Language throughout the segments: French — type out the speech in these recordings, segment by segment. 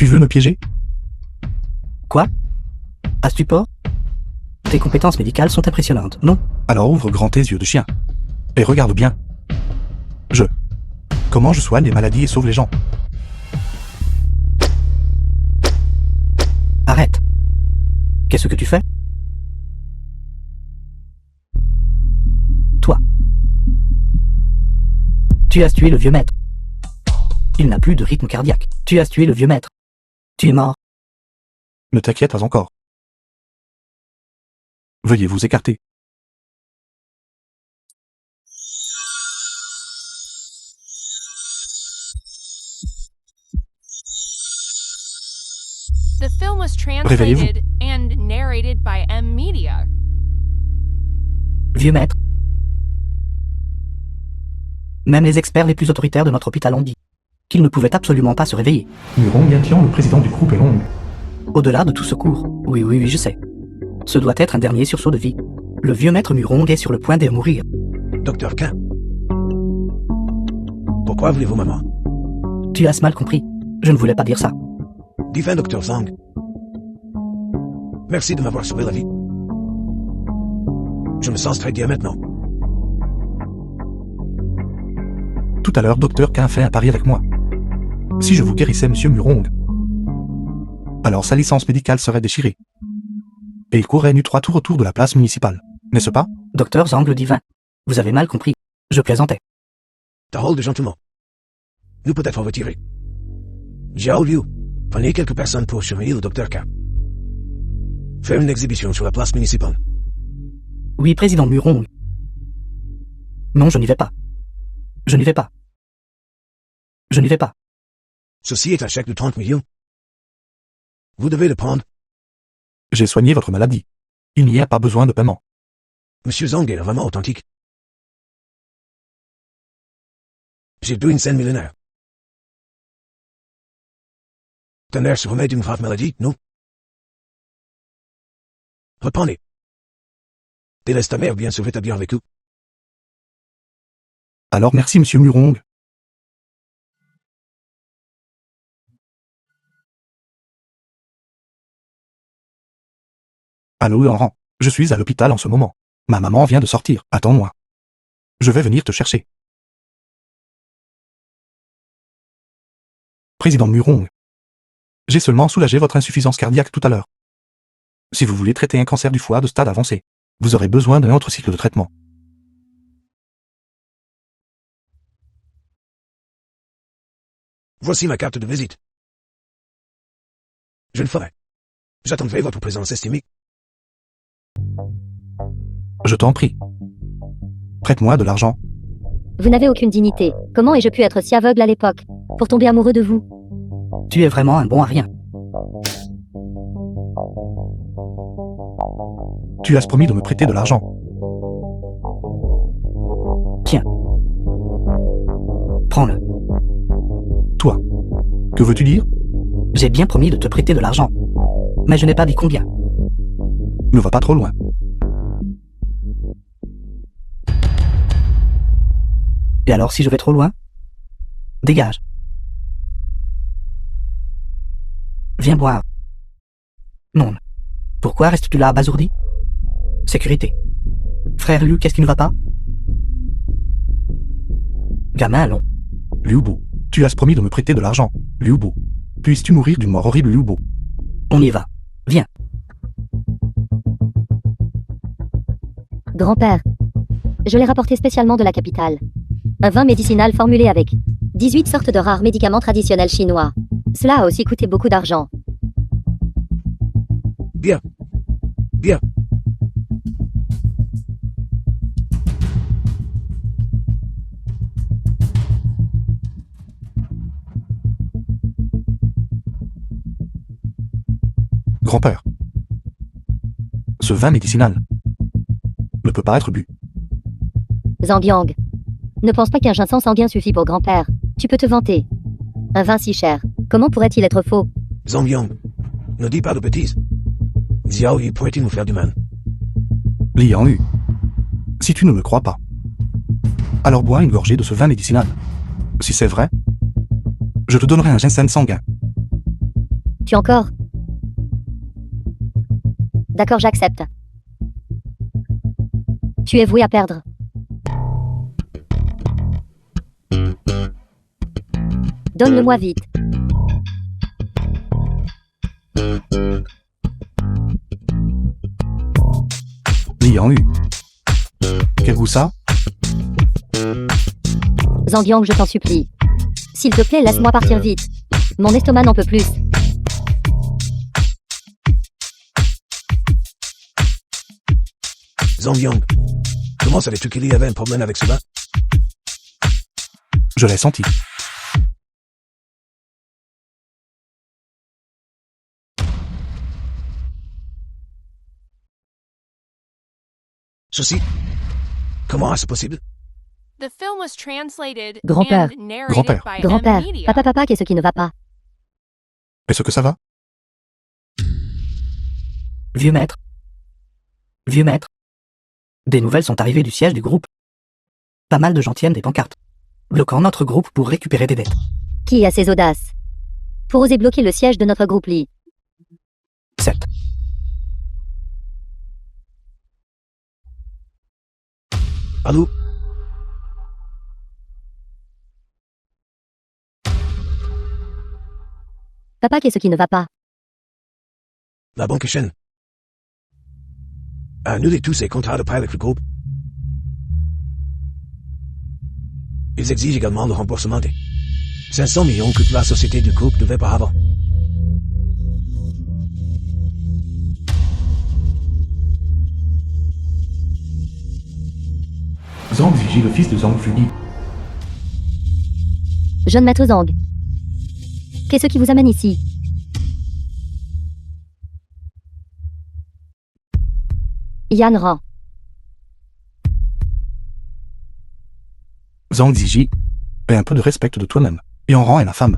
Tu veux me piéger? Quoi? À stupor? Tes compétences médicales sont impressionnantes, non? Alors ouvre grand tes yeux de chien. Et regarde bien. Comment je soigne les maladies et sauve les gens? Arrête. Qu'est-ce que tu fais? Toi. Tu as tué le vieux maître. Il n'a plus de rythme cardiaque. Tu as tué le vieux maître. Tu es mort. Ne t'inquiète pas encore. Veuillez vous écarter. The film was Réveillez-vous. translated and narrated by M Media. Vieux maître. Même les experts les plus autoritaires de notre hôpital ont dit qu'il ne pouvait absolument pas se réveiller. Muron Yantian, le président du groupe, est long. Au-delà de tout secours. Oui, je sais. Ce doit être un dernier sursaut de vie. Le vieux maître Murong est sur le point de mourir. Docteur K. Pourquoi voulez-vous maman? Tu as mal compris. Je ne voulais pas dire ça. Divin Docteur Zhang. Merci de m'avoir sauvé la vie. Je me sens très bien maintenant. Tout à l'heure, Docteur K fait un pari avec moi. Si je vous guérissais, Monsieur Murong, alors sa licence médicale serait déchirée. Et il courrait nu 3 tours autour de la place municipale, n'est-ce pas? Docteur Zhang le divin. Vous avez mal compris. Je plaisantais. Parole de gentleman. Nous peut-être retirer. Jiao Liu, prenez quelques personnes pour surveiller le Docteur K. Faire une exhibition sur la place municipale. Oui, président Murong. Non, je n'y vais pas. Je n'y vais pas. Je n'y vais pas. Ceci est un chèque de 30 millions. Vous devez le prendre. J'ai soigné votre maladie. Il n'y a pas besoin de paiement. Monsieur Zhang est vraiment authentique. J'ai vu une scène millénaire. Tonnerre se remet d'une grave maladie, non? Reprenez. Délaisse ta mère bien se rétablir avec vous. Alors merci, Monsieur Murong. Allô, Laurent. Je suis à l'hôpital en ce moment. Ma maman vient de sortir. Attends-moi. Je vais venir te chercher. Président Murong. J'ai seulement soulagé votre insuffisance cardiaque tout à l'heure. Si vous voulez traiter un cancer du foie de stade avancé, vous aurez besoin d'un autre cycle de traitement. Voici ma carte de visite. Je le ferai. J'attendrai votre présence estimée. Je t'en prie. Prête-moi de l'argent. Vous n'avez aucune dignité. Comment ai-je pu être si aveugle à l'époque, pour tomber amoureux de vous? Tu es vraiment un bon à rien. Tu as promis de me prêter de l'argent. Tiens. Prends-le. Toi. Que veux-tu dire? J'ai bien promis de te prêter de l'argent. Mais je n'ai pas dit combien. Ne va pas trop loin. Et alors si je vais trop loin? Dégage. Viens boire. Non. Pourquoi restes-tu là abasourdi? Sécurité. Frère Liu, qu'est-ce qui ne va pas? Gamin long. Liu Bo, tu as promis de me prêter de l'argent. Liu Bo. Puisses-tu mourir d'une mort horrible, Liu Bo? On y va. Viens. Grand-père. Je l'ai rapporté spécialement de la capitale. Un vin médicinal formulé avec 18 sortes de rares médicaments traditionnels chinois. Cela a aussi coûté beaucoup d'argent. Bien. Bien. Grand-père. Ce vin médicinal ne peut pas être bu. Zhang Yang. Ne pense pas qu'un ginseng sanguin suffit pour grand-père. Tu peux te vanter. Un vin si cher, comment pourrait-il être faux? Zhang Yang. Ne dis pas de bêtises. Xiao Yu pourrait-il nous faire du mal? Liang Yu. Si tu ne me crois pas, alors bois une gorgée de ce vin médicinal. Si c'est vrai, je te donnerai un ginseng sanguin. Tu encore? D'accord, j'accepte. Tu es voué à perdre. Donne-le-moi vite. Li Yang Yu. Quel goût ça? Zhang Yang, je t'en supplie. S'il te plaît, laisse-moi partir vite. Mon estomac n'en peut plus. Zhang Yang, comment savais-tu qu'il y avait un problème avec cela? Je l'ai senti. Ceci? Comment est-ce possible? The film was translated Grand-père. and narrated Grand-père. by Grand-père, M Media. papa, qu'est-ce qui ne va pas? Est-ce que ça va? Vieux maître. Vieux maître. Des nouvelles sont arrivées du siège du groupe. Pas mal de gens tiennent des pancartes, bloquant notre groupe pour récupérer des dettes. Qui a ces audaces? Pour oser bloquer le siège de notre groupe Li. 7. Allô? Papa, qu'est-ce qui ne va pas? La banque Shen a annulé tous ses contrats de prêt avec le groupe. Ils exigent également le remboursement des 500 millions que la société du groupe devait par avant. Zhang Ziji, le fils de Zhang Fugi. Jeune maître Zhang. Qu'est-ce qui vous amène ici? Yan Ran. Zhang Ziji. Aie un peu de respect de toi-même. Et en rang est ma femme.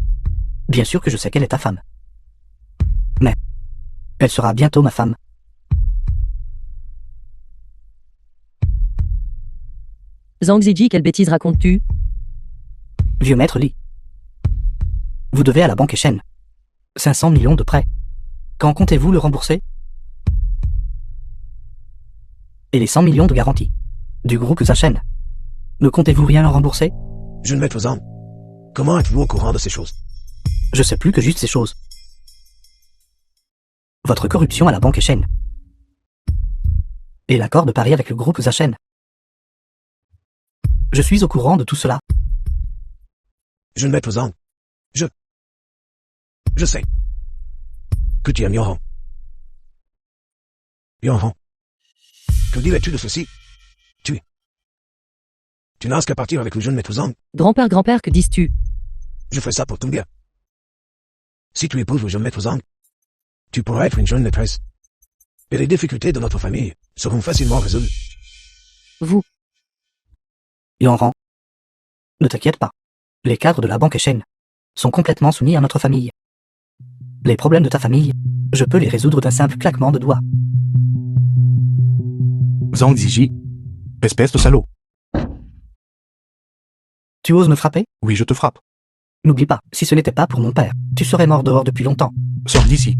Bien sûr que je sais qu'elle est ta femme. Mais elle sera bientôt ma femme. Zhang Ziji, quelle bêtise racontes-tu? Vieux maître Li. Vous devez à la banque Shen 500 millions de prêts. Quand comptez-vous le rembourser? Et les 100 millions de garantie du groupe Zachen. Ne comptez-vous rien en rembourser? Jeune maître Zhang, comment êtes-vous au courant de ces choses? Je sais plus que juste ces choses. Votre corruption à la banque Shen. Et l'accord de pari avec le groupe Zachen. Je suis au courant de tout cela. Jeune maître Zhang, je sais que tu aimes Yoran. Yoran, que dirais-tu de ceci? Tu n'as qu'à partir avec le jeune maître Zhang. Grand-père, que dis-tu? Je ferai ça pour ton bien. Si tu épouses le jeune maître Zhang, tu pourras être une jeune maîtresse. Et les difficultés de notre famille seront facilement résolues. Vous. Yanran. Ne t'inquiète pas. Les cadres de la banque Shen sont complètement soumis à notre famille. Les problèmes de ta famille, je peux les résoudre d'un simple claquement de doigts. Zhang Ziji. Espèce de salaud. Tu oses me frapper? Oui, je te frappe. N'oublie pas, si ce n'était pas pour mon père, tu serais mort dehors depuis longtemps. Sors d'ici.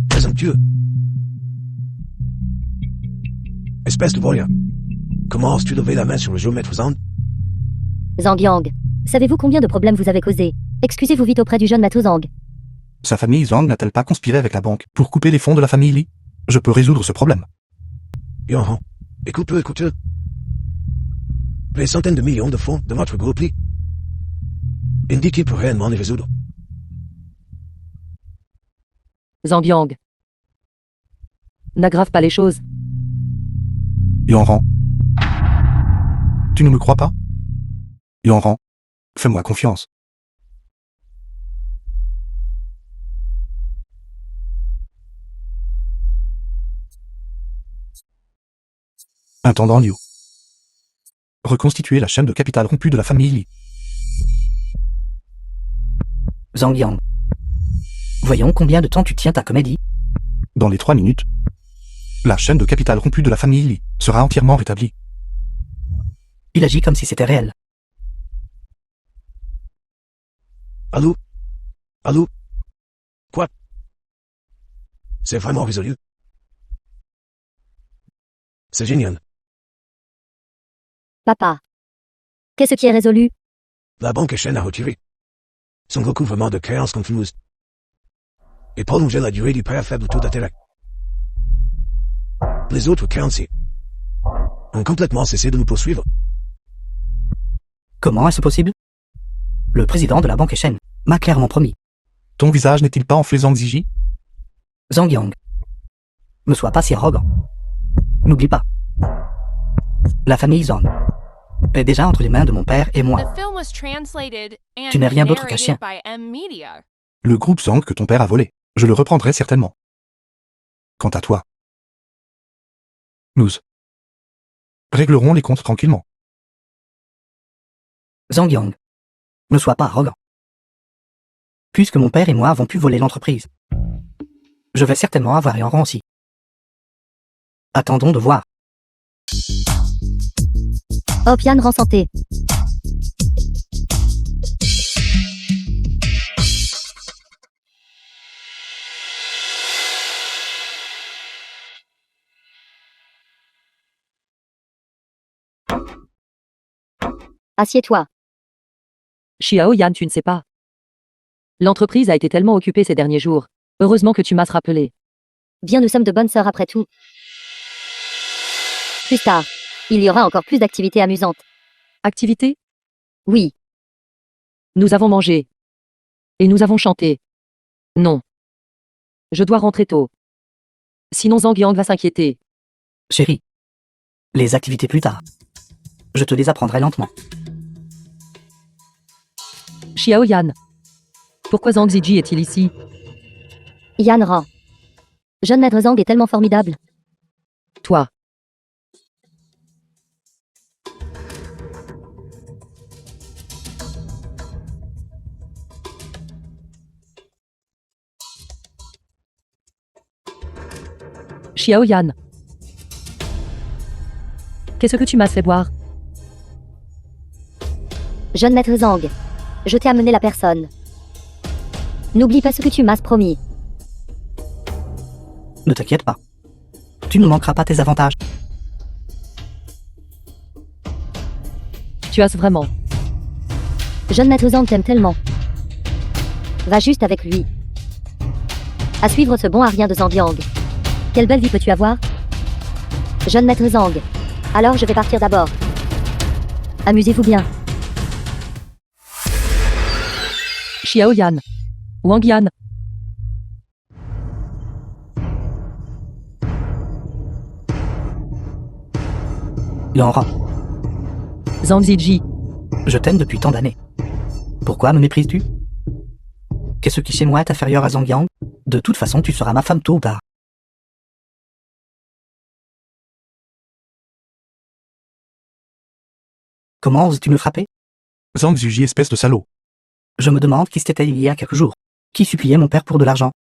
Présomptueux. Espèce de voyant. Comment oses-tu lever la main sur le jeune maître Zhang? Zhang Yang. Savez-vous combien de problèmes vous avez causés? Excusez-vous vite auprès du jeune maître Zhang. Sa famille Zhang n'a-t-elle pas conspiré avec la banque pour couper les fonds de la famille Li? Je peux résoudre ce problème. Yoran, écoute-le. Les centaines de millions de fonds de notre groupe Li indiquent qu'il peut réellement les résoudre. Zhang Yang. N'aggrave pas les choses. Yanran. Tu ne me crois pas? Yanran. Fais-moi confiance. Intendant Liu. Reconstituer la chaîne de capital rompue de la famille Li. Zhang Yang. Voyons combien de temps tu tiens ta comédie. Dans les 3 minutes, la chaîne de capital rompue de la famille Li sera entièrement rétablie. Il agit comme si c'était réel. Allô? C'est vraiment résolu. C'est génial. Papa. Qu'est-ce qui est résolu? La banque Shen a retiré son recouvrement de créances confuses et prolongé la durée du prêt à faible taux d'intérêt. Les autres créanciers ont complètement cessé de nous poursuivre. Comment est-ce possible? Le président de la banque Shen m'a clairement promis. Ton visage n'est-il pas enflé, Zhang Ziyi? Zhang Yang, ne sois pas si arrogant. N'oublie pas. La famille Zhang est déjà entre les mains de mon père et moi. The film was translated and Tu n'es rien d'autre qu'un narrated chien. by M Media. Le groupe Zhang que ton père a volé. Je le reprendrai certainement. Quant à toi, nous réglerons les comptes tranquillement. Zhang Yang, ne sois pas arrogant. Puisque mon père et moi avons pu voler l'entreprise, je vais certainement avoir un rang aussi. Attendons de voir. Hop, Yann rend santé. Assieds-toi. Xiao Yan, tu ne sais pas. L'entreprise a été tellement occupée ces derniers jours. Heureusement que tu m'as rappelé. Bien, nous sommes de bonnes sœurs après tout. Plus tard, il y aura encore plus d'activités amusantes. Activité? Oui, Nous avons mangé. Et nous avons chanté. Non. Je dois rentrer tôt. Sinon Zhang Yang va s'inquiéter. Chérie, les activités plus tard. Je te les apprendrai lentement. Xiao Yan. Pourquoi Zhang Ziyi est-il ici? Yann rend. Jeune maître Zhang est tellement formidable. Toi. Xiao Yan. Qu'est-ce que tu m'as fait boire? Jeune maître Zhang, je t'ai amené la personne. N'oublie pas ce que tu m'as promis. Ne t'inquiète pas. Tu ne manqueras pas tes avantages. Tu as vraiment. Jeune maître Zhang t'aime tellement. Va juste avec lui. À suivre ce bon arien de Zhang Yang. Quelle belle vie peux-tu avoir? Jeune maître Zhang. Alors je vais partir d'abord. Amusez-vous bien. Xiao Yan. Wang Yan. Laurent, Zhang Ziyi. je t'aime depuis tant d'années. Pourquoi me méprises-tu? Qu'est-ce qui chez moi est inférieur à Zhang Yang? De toute façon, tu seras ma femme tôt ou tard. Comment oses-tu me frapper? Zhang Ziyi, espèce de salaud. Je me demande qui c'était il y a quelques jours. Qui suppliait mon père pour de l'argent?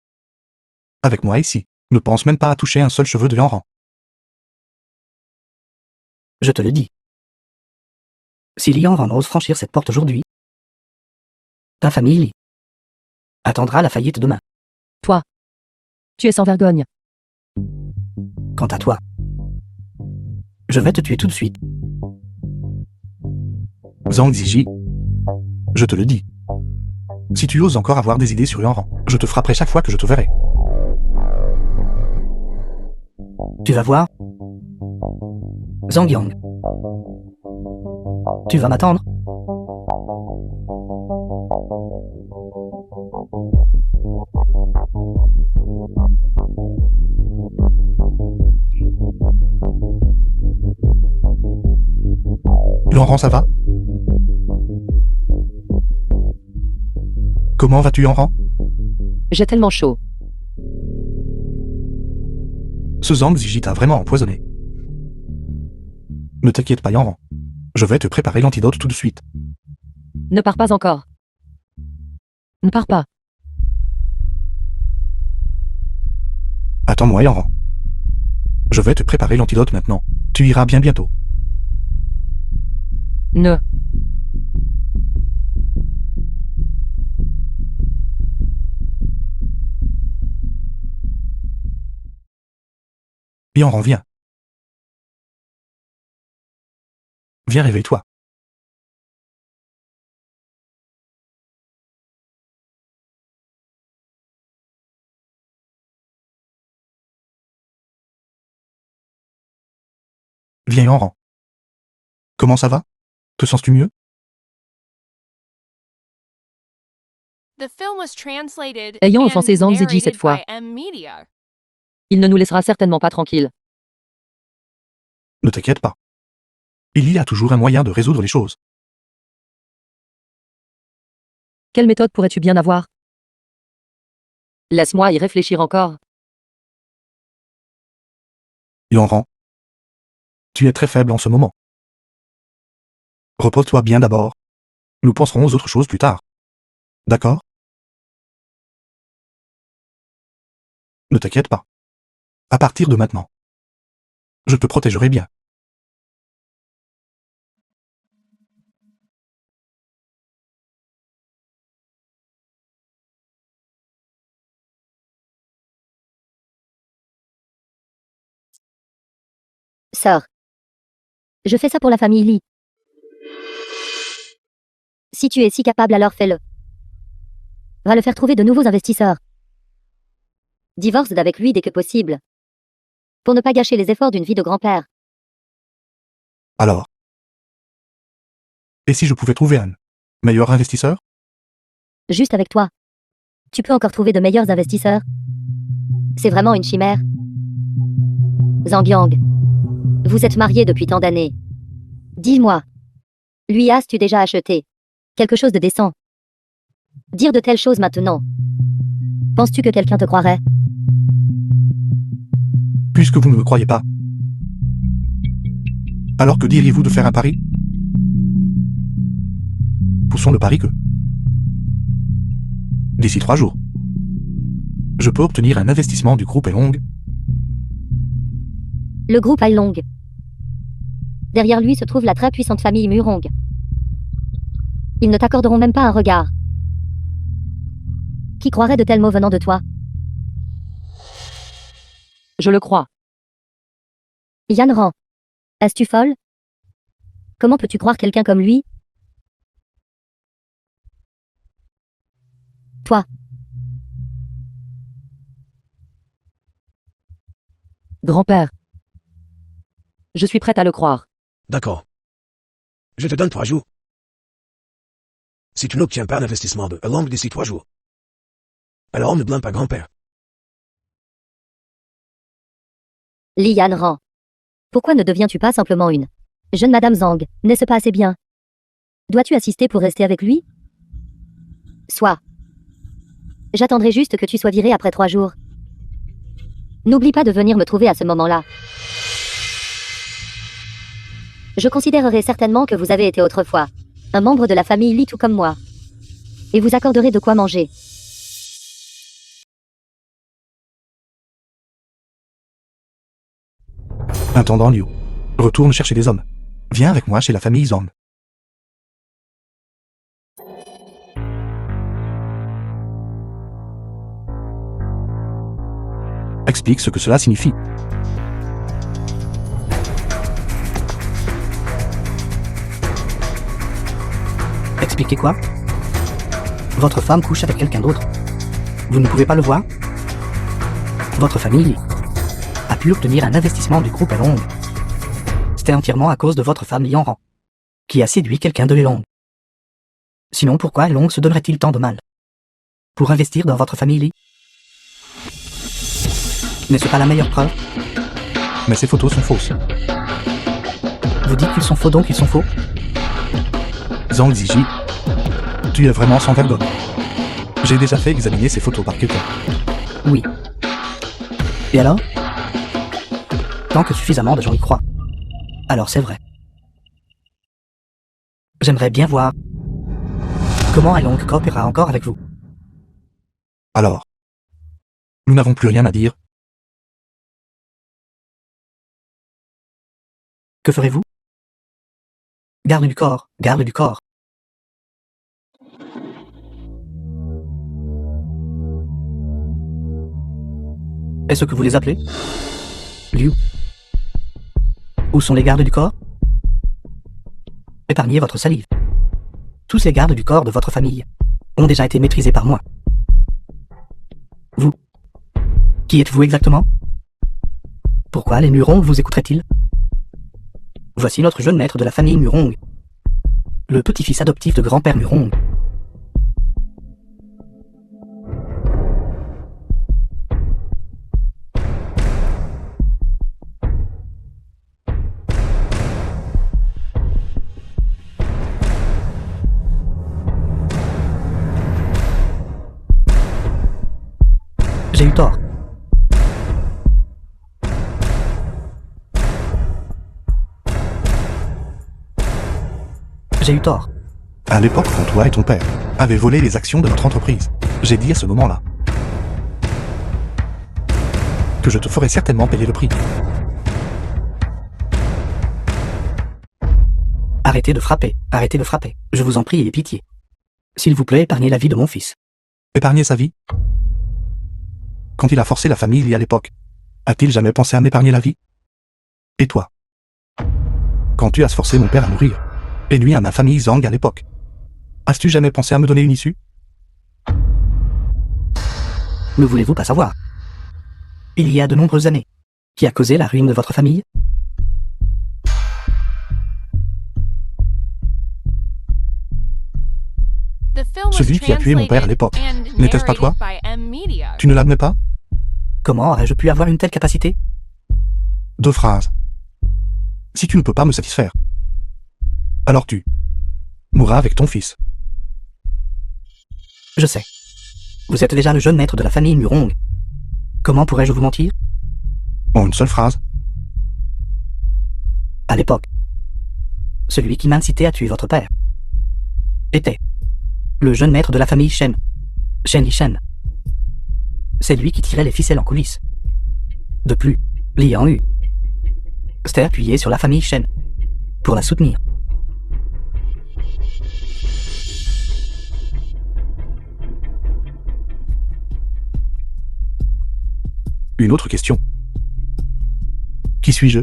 Avec moi ici, ne pense même pas à toucher un seul cheveu de Yanran. Je te le dis. Si Lian Ran ose franchir cette porte aujourd'hui, ta famille attendra la faillite demain. Toi. Tu es sans vergogne. Quant à toi, je vais te tuer tout de suite. Zhang Ziyi, je te le dis. Si tu oses encore avoir des idées sur Yanran, je te frapperai chaque fois que je te verrai. Tu vas voir. Zhang Yang. Tu vas m'attendre? Yanran, ça va? Comment vas-tu, Yanran? J'ai tellement chaud. Ce Zhang Ziyi t'a vraiment empoisonné. Ne t'inquiète pas, Yanran. Je vais te préparer l'antidote tout de suite. Ne pars pas encore. Ne pars pas. Attends-moi, Yanran. Je vais te préparer l'antidote maintenant. Tu iras bien bientôt. Ne. Et en viens. Viens, réveille-toi. Viens, Enran. Comment ça va? Te sens-tu mieux? The film was translated Ayant and offensé Zhang Ziyi cette narrated fois. by M Media. Il ne nous laissera certainement pas tranquilles. Ne t'inquiète pas. Il y a toujours un moyen de résoudre les choses. Quelle méthode pourrais-tu bien avoir? Laisse-moi y réfléchir encore. Enran. Tu es très faible en ce moment. Repose-toi bien d'abord. Nous penserons aux autres choses plus tard. D'accord? Ne t'inquiète pas. À partir de maintenant, je te protégerai bien. Sœur. Je fais ça pour la famille Lee. Si tu es si capable, alors fais-le. Va le faire trouver de nouveaux investisseurs. Divorce d'avec lui dès que possible. Pour ne pas gâcher les efforts d'une vie de grand-père. Alors. Et si je pouvais trouver un meilleur investisseur? Juste avec toi. Tu peux encore trouver de meilleurs investisseurs. C'est vraiment une chimère. Zhang Yang. Vous êtes mariés depuis tant d'années. Dis-moi. Lui as-tu déjà acheté quelque chose de décent? Dire de telles choses maintenant. Penses-tu que quelqu'un te croirait? Puisque vous ne me croyez pas. Alors que diriez-vous de faire un pari? Poussons le pari que, d'ici 3 jours, je peux obtenir un investissement du groupe Elong. Le groupe Ailong. Derrière lui se trouve la très puissante famille Murong. Ils ne t'accorderont même pas un regard. Qui croirait de tels mots venant de toi? Je le crois. Yan Ran. Es-tu folle? Comment peux-tu croire quelqu'un comme lui? Toi. Grand-père. Je suis prête à le croire. D'accord. Je te donne 3 jours. Si tu n'obtiens pas l'investissement de Elong d'ici 3 jours, alors ne blâme pas grand-père. Li Yan Ran. Pourquoi ne deviens-tu pas simplement une jeune Madame Zhang? N'est-ce pas assez bien? Dois-tu assister pour rester avec lui? Sois. J'attendrai juste que tu sois viré après 3 jours. N'oublie pas de venir me trouver à ce moment-là. Je considérerai certainement que vous avez été autrefois un membre de la famille Li tout comme moi. Et vous accorderez de quoi manger. Intendant Liu. Retourne chercher des hommes. Viens avec moi chez la famille Zhang. Explique ce que cela signifie. Expliquez quoi? Votre femme couche avec quelqu'un d'autre. Vous ne pouvez pas le voir? Votre famille a pu obtenir un investissement du groupe Elong. C'était entièrement à cause de votre femme Lian Ran, qui a séduit quelqu'un de Elong. Sinon, pourquoi Elong se donnerait-il tant de mal? Pour investir dans votre famille Li? N'est-ce pas la meilleure preuve? Mais ces photos sont fausses. Vous dites qu'ils sont faux donc ils sont faux? Zhang Ziyi, tu es vraiment sans vergogne. J'ai déjà fait examiner ces photos par quelqu'un. Oui. Et alors? Tant que suffisamment de gens y croient. Alors c'est vrai. J'aimerais bien voir comment Elong coopérera encore avec vous. Alors, nous n'avons plus rien à dire. Que ferez-vous? Garde du corps, garde du corps. Est-ce que vous les appelez? Liu. Où sont les gardes du corps? Épargnez votre salive. Tous les gardes du corps de votre famille ont déjà été maîtrisés par moi. Vous. Qui êtes-vous exactement? Pourquoi les Murong vous écouteraient-ils? Voici notre jeune maître de la famille Murong. Le petit-fils adoptif de grand-père Murong. J'ai eu tort. J'ai eu tort. À l'époque, quand toi et ton père avez volé les actions de notre entreprise, j'ai dit à ce moment-là que je te ferais certainement payer le prix. Arrêtez de frapper, arrêtez de frapper. Je vous en prie, ayez pitié. S'il vous plaît, épargnez la vie de mon fils. Épargner sa vie? Quand il a forcé la famille il y a l'époque, a-t-il jamais pensé à m'épargner la vie? Et toi? Quand tu as forcé mon père à mourir, et nuit à ma famille Zhang à l'époque, as-tu jamais pensé à me donner une issue? Ne voulez-vous pas savoir? Il y a de nombreuses années, qui a causé la ruine de votre famille? The film was Celui qui a tué mon père à translated l'époque. and N'était-ce pas toi? narrated by M. Media. Tu ne l'admets pas? Comment aurais-je pu avoir une telle capacité? 2 phrases. Si tu ne peux pas me satisfaire, alors tu mourras avec ton fils. Je sais. Vous êtes déjà le jeune maître de la famille Murong. Comment pourrais-je vous mentir? En une seule phrase. À l'époque, celui qui m'incitait à tuer votre père était le jeune maître de la famille Shen, Shen Yishen. C'est lui qui tirait les ficelles en coulisses. De plus, Liang Yu s'était appuyé sur la famille Shen pour la soutenir. Une autre question. Qui suis-je?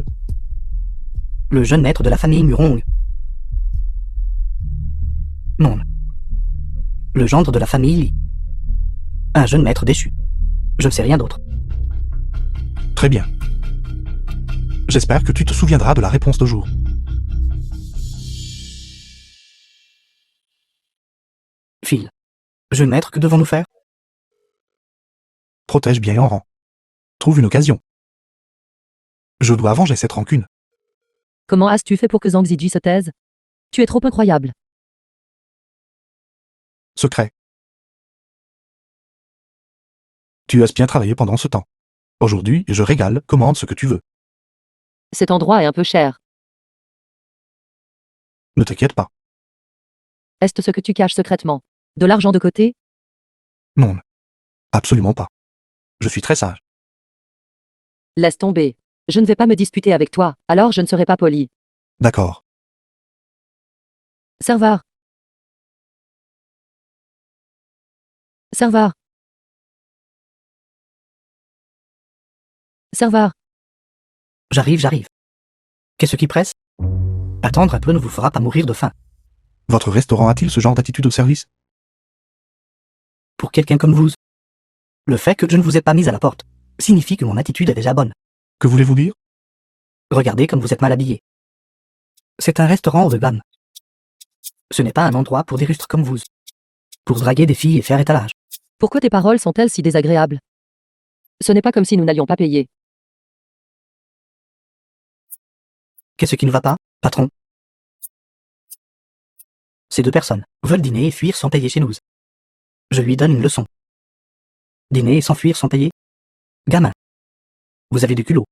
Le jeune maître de la famille Murong. Non. Le gendre de la famille Li. Un jeune maître déchu. Je ne sais rien d'autre. Très bien. J'espère que tu te souviendras de la réponse de jour. Phil. Jeune maître, que devons-nous faire? Protège bien en rang. Trouve une occasion. Je dois venger cette rancune. Comment as-tu fait pour que Zhang Ziji se taise? Tu es trop incroyable. Secret. Tu as bien travaillé pendant ce temps. Aujourd'hui, je régale, commande ce que tu veux. Cet endroit est un peu cher. Ne t'inquiète pas. Est-ce ce que tu caches secrètement? De l'argent de côté? Non. Absolument pas. Je suis très sage. Laisse tomber. Je ne vais pas me disputer avec toi, alors je ne serai pas poli. D'accord. Serveur. Serveur. Serveur. J'arrive. Qu'est-ce qui presse? Attendre un peu ne vous fera pas mourir de faim. Votre restaurant a-t-il ce genre d'attitude au service? Pour quelqu'un comme vous, le fait que je ne vous ai pas mis à la porte signifie que mon attitude est déjà bonne. Que voulez-vous dire? Regardez comme vous êtes mal habillé. C'est un restaurant haut de gamme. Ce n'est pas un endroit pour des rustres comme vous. Pour draguer des filles et faire étalage. Pourquoi tes paroles sont-elles si désagréables? Ce n'est pas comme si nous n'allions pas payer. Qu'est-ce qui ne va pas, patron? Ces 2 personnes veulent dîner et fuir sans payer chez nous. Je lui donne une leçon. Dîner et s'enfuir sans payer? Gamin. Vous avez du culot.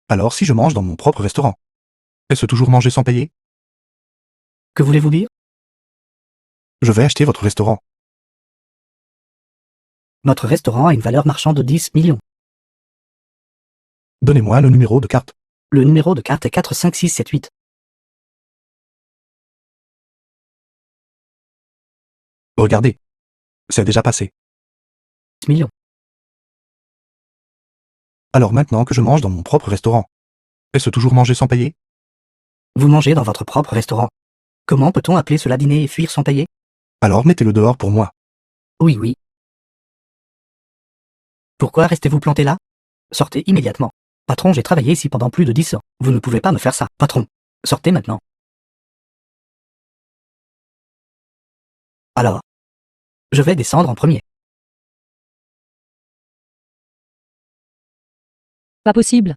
Alors si je mange dans mon propre restaurant, est-ce toujours manger sans payer? Que voulez-vous dire? Je vais acheter votre restaurant. Notre restaurant a une valeur marchande de 10 millions. Donnez-moi le numéro de carte. Le numéro de carte est 45678. Regardez. C'est déjà passé. 10 millions. Alors maintenant que je mange dans mon propre restaurant, Est-ce toujours manger sans payer? Vous mangez dans votre propre restaurant. Comment peut-on appeler cela dîner et fuir sans payer? Alors mettez-le dehors pour moi. Oui, oui. Pourquoi restez-vous planté là? Sortez immédiatement. Patron, j'ai travaillé ici pendant plus de 10 ans. Vous ne pouvez pas me faire ça. Patron, sortez maintenant. Alors, je vais descendre en premier. Pas possible.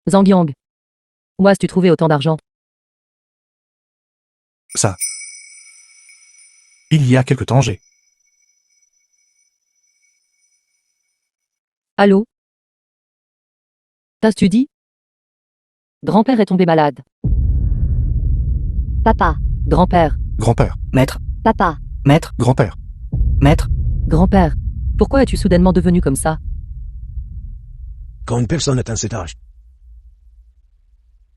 Zhang Yang. Où as-tu trouvé autant d'argent? Ça. Il y a quelque temps, j'ai. Allô? T'as-tu dit? Grand-père est tombé malade. Papa, Grand-père. Grand-père, Maître, papa, maître, grand-père. maître. Grand-père. Pourquoi es-tu soudainement devenu comme ça? Quand une personne atteint cet âge,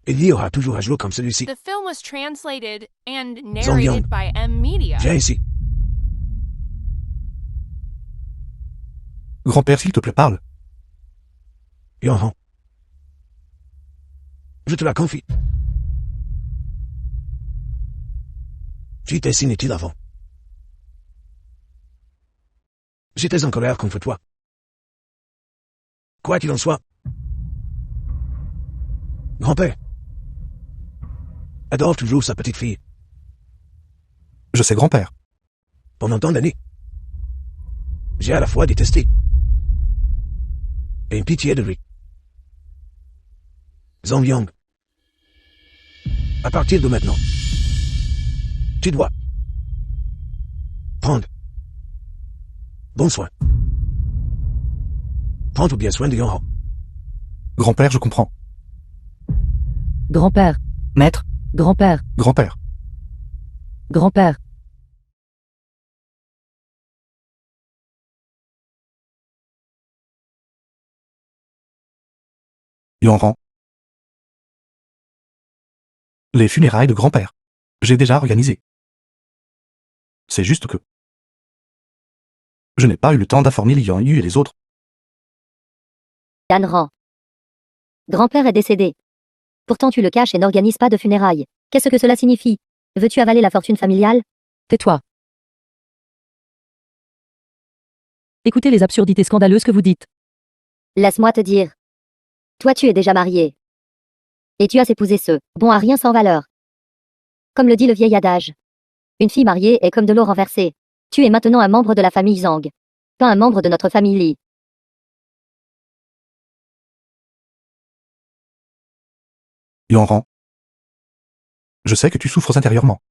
il y aura toujours un jour comme celui-ci. The film was translated and Zhang Yang. narrated by M Media. Viens ici. Grand-père, s'il te plaît, parle. Yohan. Je te la confie. J'étais inutile avant. J'étais en colère contre toi. Quoi qu'il en soit, grand-père adore toujours sa petite fille. Je sais, grand-père. Pendant tant d'années, j'ai à la fois détesté et une pitié de lui. Zhang Yang, à partir de maintenant, tu dois prendre bon soin. Prendre bien soin de Yohan. Grand-père, je comprends. Grand-père. Maître, Grand-père. Grand-père, Grand-père. Yohan. Les funérailles de grand-père. J'ai déjà organisé. C'est juste que je n'ai pas eu le temps d'informer Liang Yu et les autres. Yan Ran. Grand-père est décédé. Pourtant tu le caches et n'organises pas de funérailles. Qu'est-ce que cela signifie? Veux-tu avaler la fortune familiale? Tais-toi. Écoutez les absurdités scandaleuses que vous dites. Laisse-moi te dire. Toi tu es déjà marié. Et tu as épousé ce bon à rien sans valeur. Comme le dit le vieil adage. Une fille mariée est comme de l'eau renversée. Tu es maintenant un membre de la famille Zhang. Pas un membre de notre famille Li. Yohan. Je sais que tu souffres intérieurement.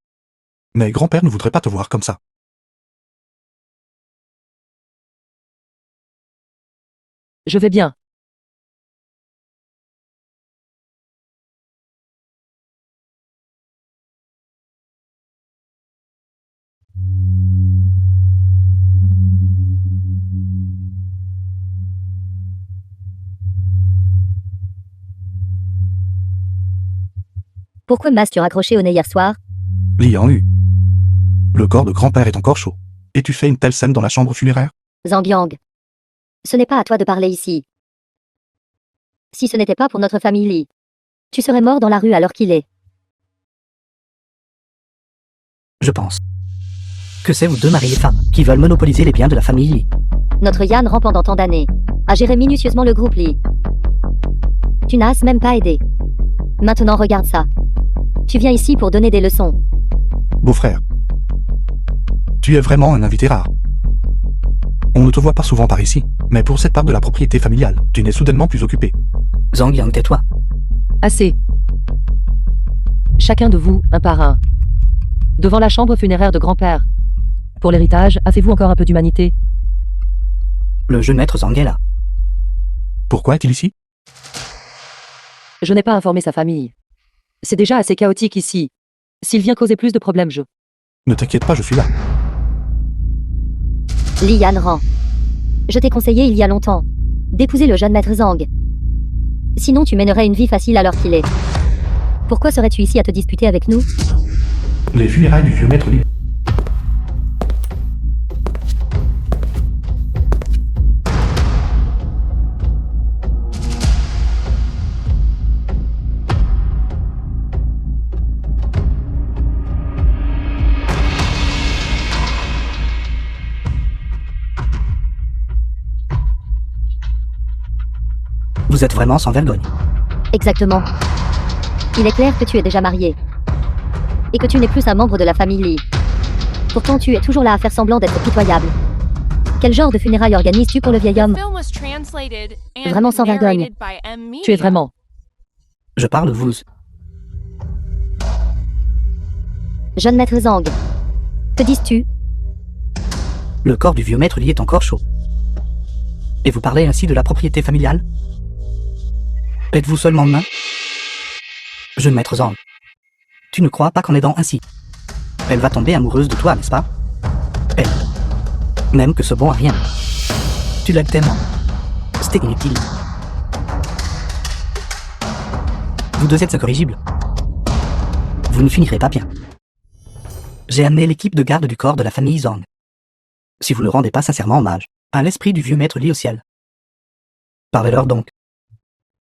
Mais grand-père ne voudrait pas te voir comme ça. Je vais bien. Pourquoi m'as-tu raccroché au nez hier soir? Liang Yu. Le corps de grand-père est encore chaud. Et tu fais une telle scène dans la chambre funéraire? Zhang Yang. Ce n'est pas à toi de parler ici. Si ce n'était pas pour notre famille Li, tu serais mort dans la rue à l'heure qu'il est. je pense que c'est vous deux mariés femmes qui veulent monopoliser les biens de la famille Li. Notre Yan Ran pendant tant d'années a géré minutieusement le groupe Li. Tu n'as même pas aidé. Maintenant regarde ça. Tu viens ici pour donner des leçons. Beau-frère. Tu es vraiment un invité rare. On ne te voit pas souvent par ici, mais pour cette part de la propriété familiale, tu n'es soudainement plus occupé. Zhang Yang, tais-toi. Assez. Chacun de vous, un par un. Devant la chambre funéraire de grand-père. Pour l'héritage, avez-vous encore un peu d'humanité? Le jeune maître Zhang est là. Pourquoi est-il ici? Je n'ai pas informé sa famille. C'est déjà assez chaotique ici. S'il vient causer plus de problèmes, je... Ne t'inquiète pas, je suis là. Li Yan Ran. Je t'ai conseillé il y a longtemps d'épouser le jeune maître Zhang. Sinon tu mènerais une vie facile à l'heure qu'il est. Pourquoi serais-tu ici à te disputer avec nous? Les funérailles du vieux maître Li. Vous êtes vraiment sans vergogne. Exactement. Il est clair que tu es déjà marié. Et que tu n'es plus un membre de la famille Lee. Pourtant tu es toujours là à faire semblant d'être pitoyable. Quel genre de funérailles organises-tu pour le vieil The homme? film was translated and Vraiment sans vergogne. narrated by M. Media. Tu es vraiment. Je parle vous. Jeune maître Zhang. Que dis-tu? Le corps du vieux maître Lee est encore chaud. Et vous parlez ainsi de la propriété familiale? Êtes-vous seulement main? Jeune maître Zhang. Tu ne crois pas qu'en aidant ainsi, elle va tomber amoureuse de toi, n'est-ce pas? Elle. Même que ce bon à rien. Tu l'aimes tellement. C'était inutile. Vous deux êtes incorrigibles. Vous ne finirez pas bien. J'ai amené l'équipe de garde du corps de la famille Zhang. Si vous ne rendez pas sincèrement hommage à l'esprit du vieux maître Lee au ciel. Parlez-leur donc.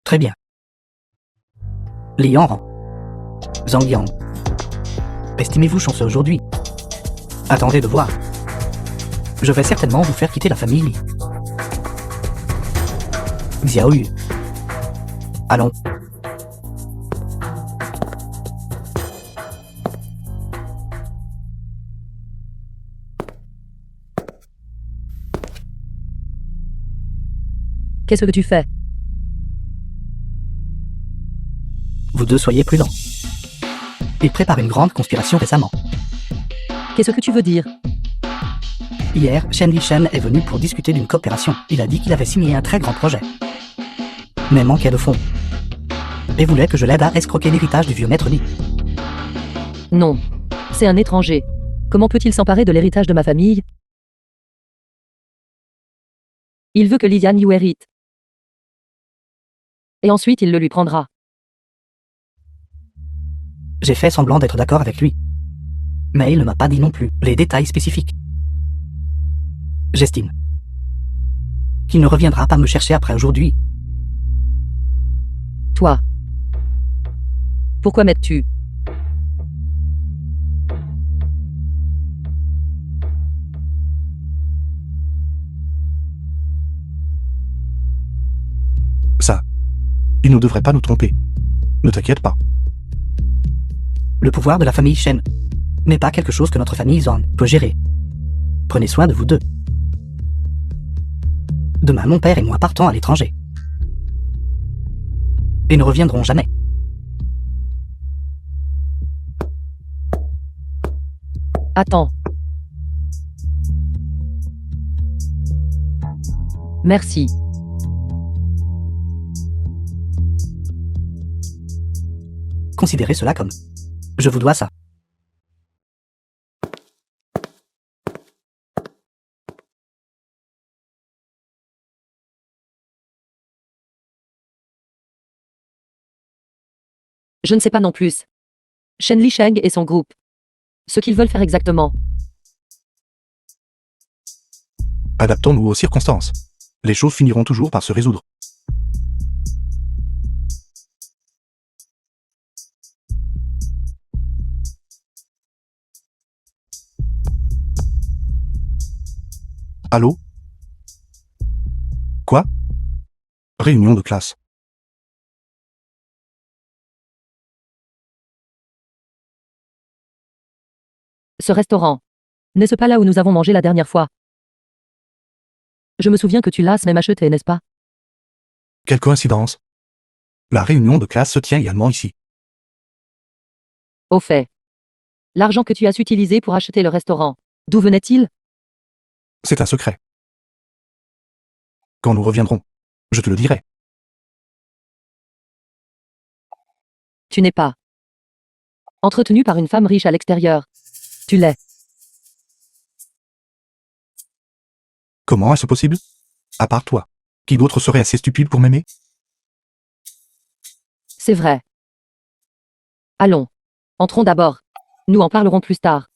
Très bien. Li Yanran. Zhang Yang. Estimez-vous chanceux aujourd'hui? Attendez de voir. Je vais certainement vous faire quitter la famille Li. Xiao Yu. Allons. Qu'est-ce que tu fais? Vous deux soyez prudents. Il prépare une grande conspiration récemment. Qu'est-ce que tu veux dire? Hier, Shen Lishen est venu pour discuter d'une coopération. Il a dit qu'il avait signé un très grand projet. Mais manquait de fonds. Et voulait que je l'aide à escroquer l'héritage du vieux maître Lee. Non. C'est un étranger. Comment peut-il s'emparer de l'héritage de ma famille? Il veut que Li Yan Yu hérite. Et ensuite il le lui prendra. J'ai fait semblant d'être d'accord avec lui. Mais il ne m'a pas dit non plus les détails spécifiques. J'estime qu'il ne reviendra pas me chercher après aujourd'hui. Toi. Pourquoi m'aides-tu? Ça. Il ne devrait pas nous tromper. Ne t'inquiète pas. Le pouvoir de la famille Shen n'est pas quelque chose que notre famille Zhang peut gérer. Prenez soin de vous deux. Demain, mon père et moi partons à l'étranger. Et ne reviendrons jamais. Attends. Merci. Considérez cela comme je vous dois ça. Je ne sais pas non plus. Shen Lisheng et son groupe. Ce qu'ils veulent faire exactement. Adaptons-nous aux circonstances. Les choses finiront toujours par se résoudre. Allô? Quoi? Réunion de classe. Ce restaurant. N'est-ce pas là où nous avons mangé la dernière fois? Je me souviens que tu l'as même acheté, n'est-ce pas? Quelle coïncidence. La réunion de classe se tient également ici. Au fait. L'argent que tu as utilisé pour acheter le restaurant, d'où venait-il? C'est un secret. Quand nous reviendrons, je te le dirai. Tu n'es pas entretenu par une femme riche à l'extérieur. Tu l'es. Comment est-ce possible? À part toi. Qui d'autre serait assez stupide pour m'aimer? C'est vrai. Allons. Entrons d'abord. Nous en parlerons plus tard.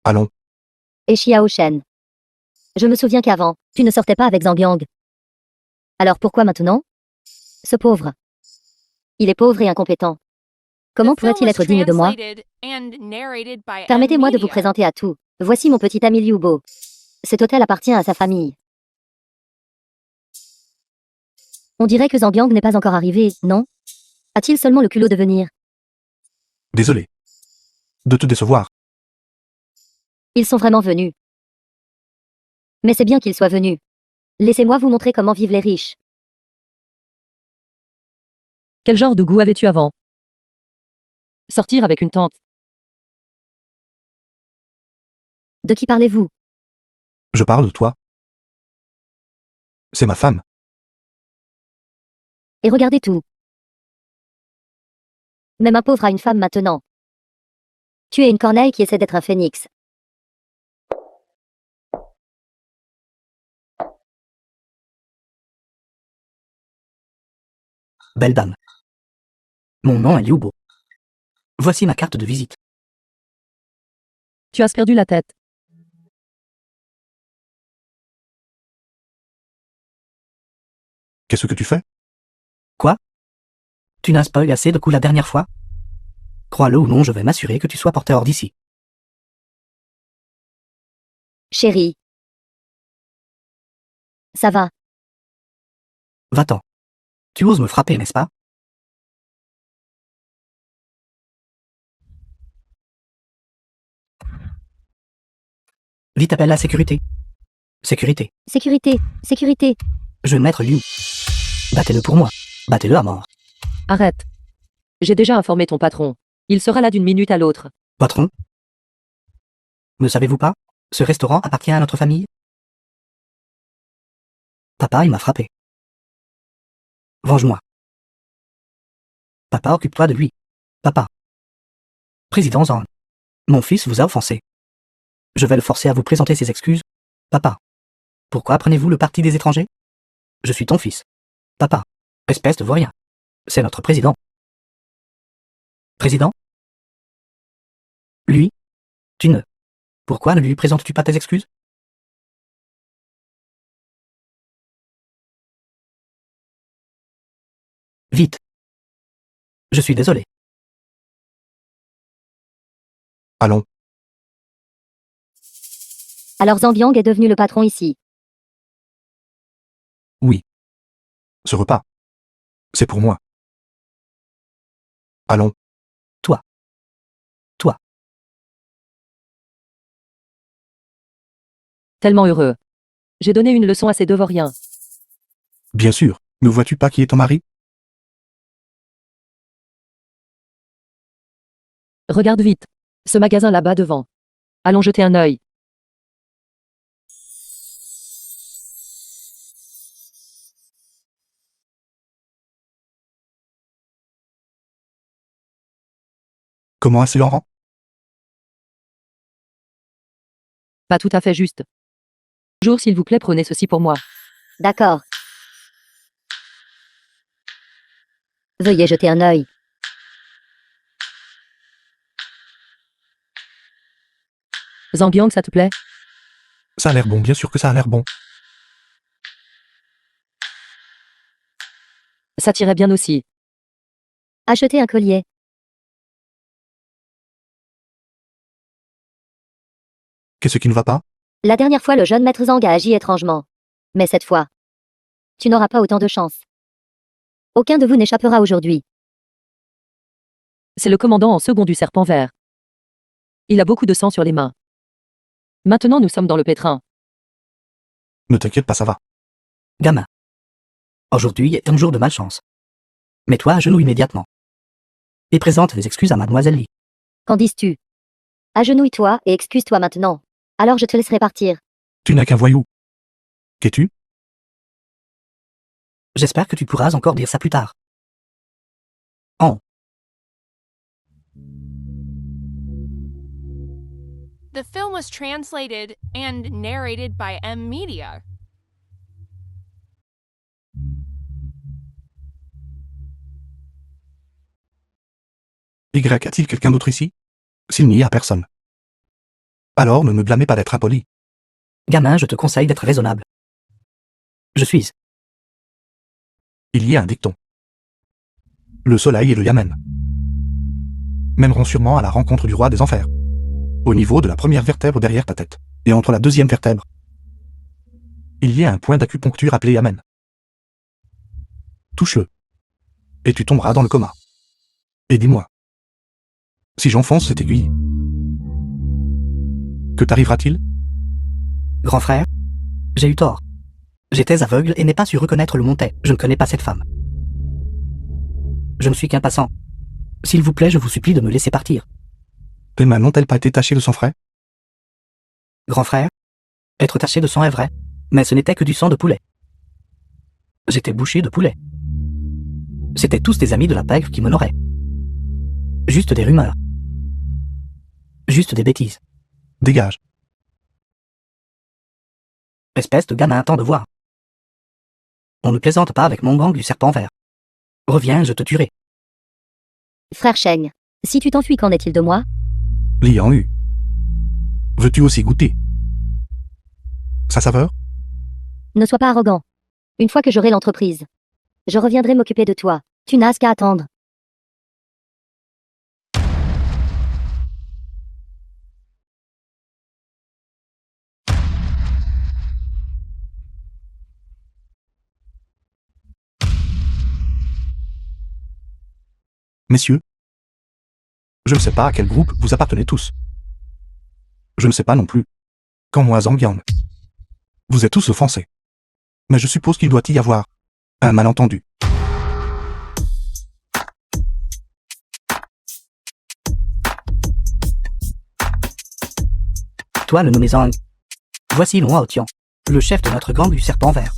Allons. Et Xiao Shen. Je me souviens qu'avant, tu ne sortais pas avec Zhang Yang. Alors pourquoi maintenant? Ce pauvre. Il est pauvre et incompétent. Comment The film pourrait-il was être digne de moi? translated and narrated by M. Permettez-moi de vous Media. présenter à tout. Voici mon petit ami Liu Bo. Cet hôtel appartient à sa famille. On dirait que Zambiang n'est pas encore arrivé, non? A-t-il seulement le culot de venir? Désolé. De te décevoir. Ils sont vraiment venus. Mais c'est bien qu'ils soient venus. Laissez-moi vous montrer comment vivent les riches. Quel genre de goût avais-tu avant? Sortir avec une tante. De qui parlez-vous? Je parle de toi. C'est ma femme. Et regardez tout. Mais ma pauvre a une femme maintenant. Tu es une corneille qui essaie d'être un phénix. Belle dame. Mon nom est Liubo. Voici ma carte de visite. Tu as perdu la tête. Qu'est-ce que tu fais? Tu n'as pas eu assez de coups la dernière fois? Crois-le ou non, je vais m'assurer que tu sois porté hors d'ici. Chérie. Ça va. Va-t'en. Tu oses me frapper, n'est-ce pas? Vite, appelle la sécurité. Sécurité. Sécurité, sécurité. Je vais mettre Liu. Battez-le pour moi. Battez-le à mort. Arrête. J'ai déjà informé ton patron. Il sera là d'une minute à l'autre. Patron? Ne savez-vous pas? Ce restaurant appartient à notre famille? Papa, il m'a frappé. Venge-moi. Papa, occupe-toi de lui. Papa. Président Zhang. Mon fils vous a offensé. Je vais le forcer à vous présenter ses excuses. Papa. Pourquoi prenez-vous le parti des étrangers? Je suis ton fils. Papa. Espèce de vaurien. C'est notre président. Président? Lui? Tu ne. Pourquoi ne lui présentes-tu pas tes excuses? Vite. Je suis désolé. Allons. Alors Zambiang est devenu le patron ici. Ce repas. C'est pour moi. Allons. Tellement heureux. J'ai donné une leçon à ces deux vauriens. Bien sûr. Ne vois-tu pas qui est ton mari? Regarde vite. Ce magasin là-bas devant. Allons jeter un œil. Comment assez Laurent? Pas tout à fait juste. Bonjour, s'il vous plaît, prenez ceci pour moi. D'accord. Veuillez jeter un œil. Zambiang, ça te plaît? Ça a l'air bon, bien sûr que ça a l'air bon. Ça t'irait bien aussi. Achetez un collier. Qu'est-ce qui ne va pas? La dernière fois, le jeune maître Zhang a agi étrangement. Mais cette fois, tu n'auras pas autant de chance. Aucun de vous n'échappera aujourd'hui. C'est le commandant en second du Serpent Vert. Il a beaucoup de sang sur les mains. Maintenant, nous sommes dans le pétrin. Ne t'inquiète pas, ça va. Gamin. Aujourd'hui est un jour de malchance. Mets-toi à genoux immédiatement. Et présente des excuses à Mademoiselle Li. Qu'en dis-tu? Agenouille-toi et excuse-toi maintenant. Alors je te laisserai partir. Tu n'as qu'un voyou. Qu'es-tu? J'espère que tu pourras encore dire ça plus tard. The film was translated and narrated by M Media. Y a-t-il quelqu'un d'autre ici? S'il n'y a personne. Alors ne me blâmez pas d'être impoli. Gamin, je te conseille d'être raisonnable. Je suis. Il y a un dicton. Le soleil et le yamen mèneront sûrement à la rencontre du roi des enfers. Au niveau de la première vertèbre derrière ta tête, et entre la deuxième vertèbre, il y a un point d'acupuncture appelé yamen. Touche-le. Et tu tomberas dans le coma. Et dis-moi. Si j'enfonce cette aiguille, que t'arrivera-t-il? Grand frère, j'ai eu tort. J'étais aveugle et n'ai pas su reconnaître le montet. Je ne connais pas cette femme. Je ne suis qu'un passant. S'il vous plaît, je vous supplie de me laisser partir. Tes mains n'ont-elles pas été tachées de sang frais? Grand frère, être taché de sang est vrai, mais ce n'était que du sang de poulet. J'étais bouché de poulet. C'étaient tous des amis de la pègre qui m'honoraient. Juste des rumeurs. Juste des bêtises. Dégage. Espèce de gamin, attends de voir. On ne plaisante pas avec mon gang du serpent vert. Reviens, je te tuerai. Frère Sheng, si tu t'enfuis, qu'en est-il de moi? L'ayant eu. Veux-tu aussi goûter sa saveur? Ne sois pas arrogant. Une fois que j'aurai l'entreprise, je reviendrai m'occuper de toi. Tu n'as qu'à attendre. Messieurs, je ne sais pas à quel groupe vous appartenez tous. Je ne sais pas non plus. Quand moi Zhang, vous êtes tous offensés. Mais je suppose qu'il doit y avoir un malentendu. Toi, le nommé Zhang. Voici Long Haotian, le chef de notre gang du serpent vert.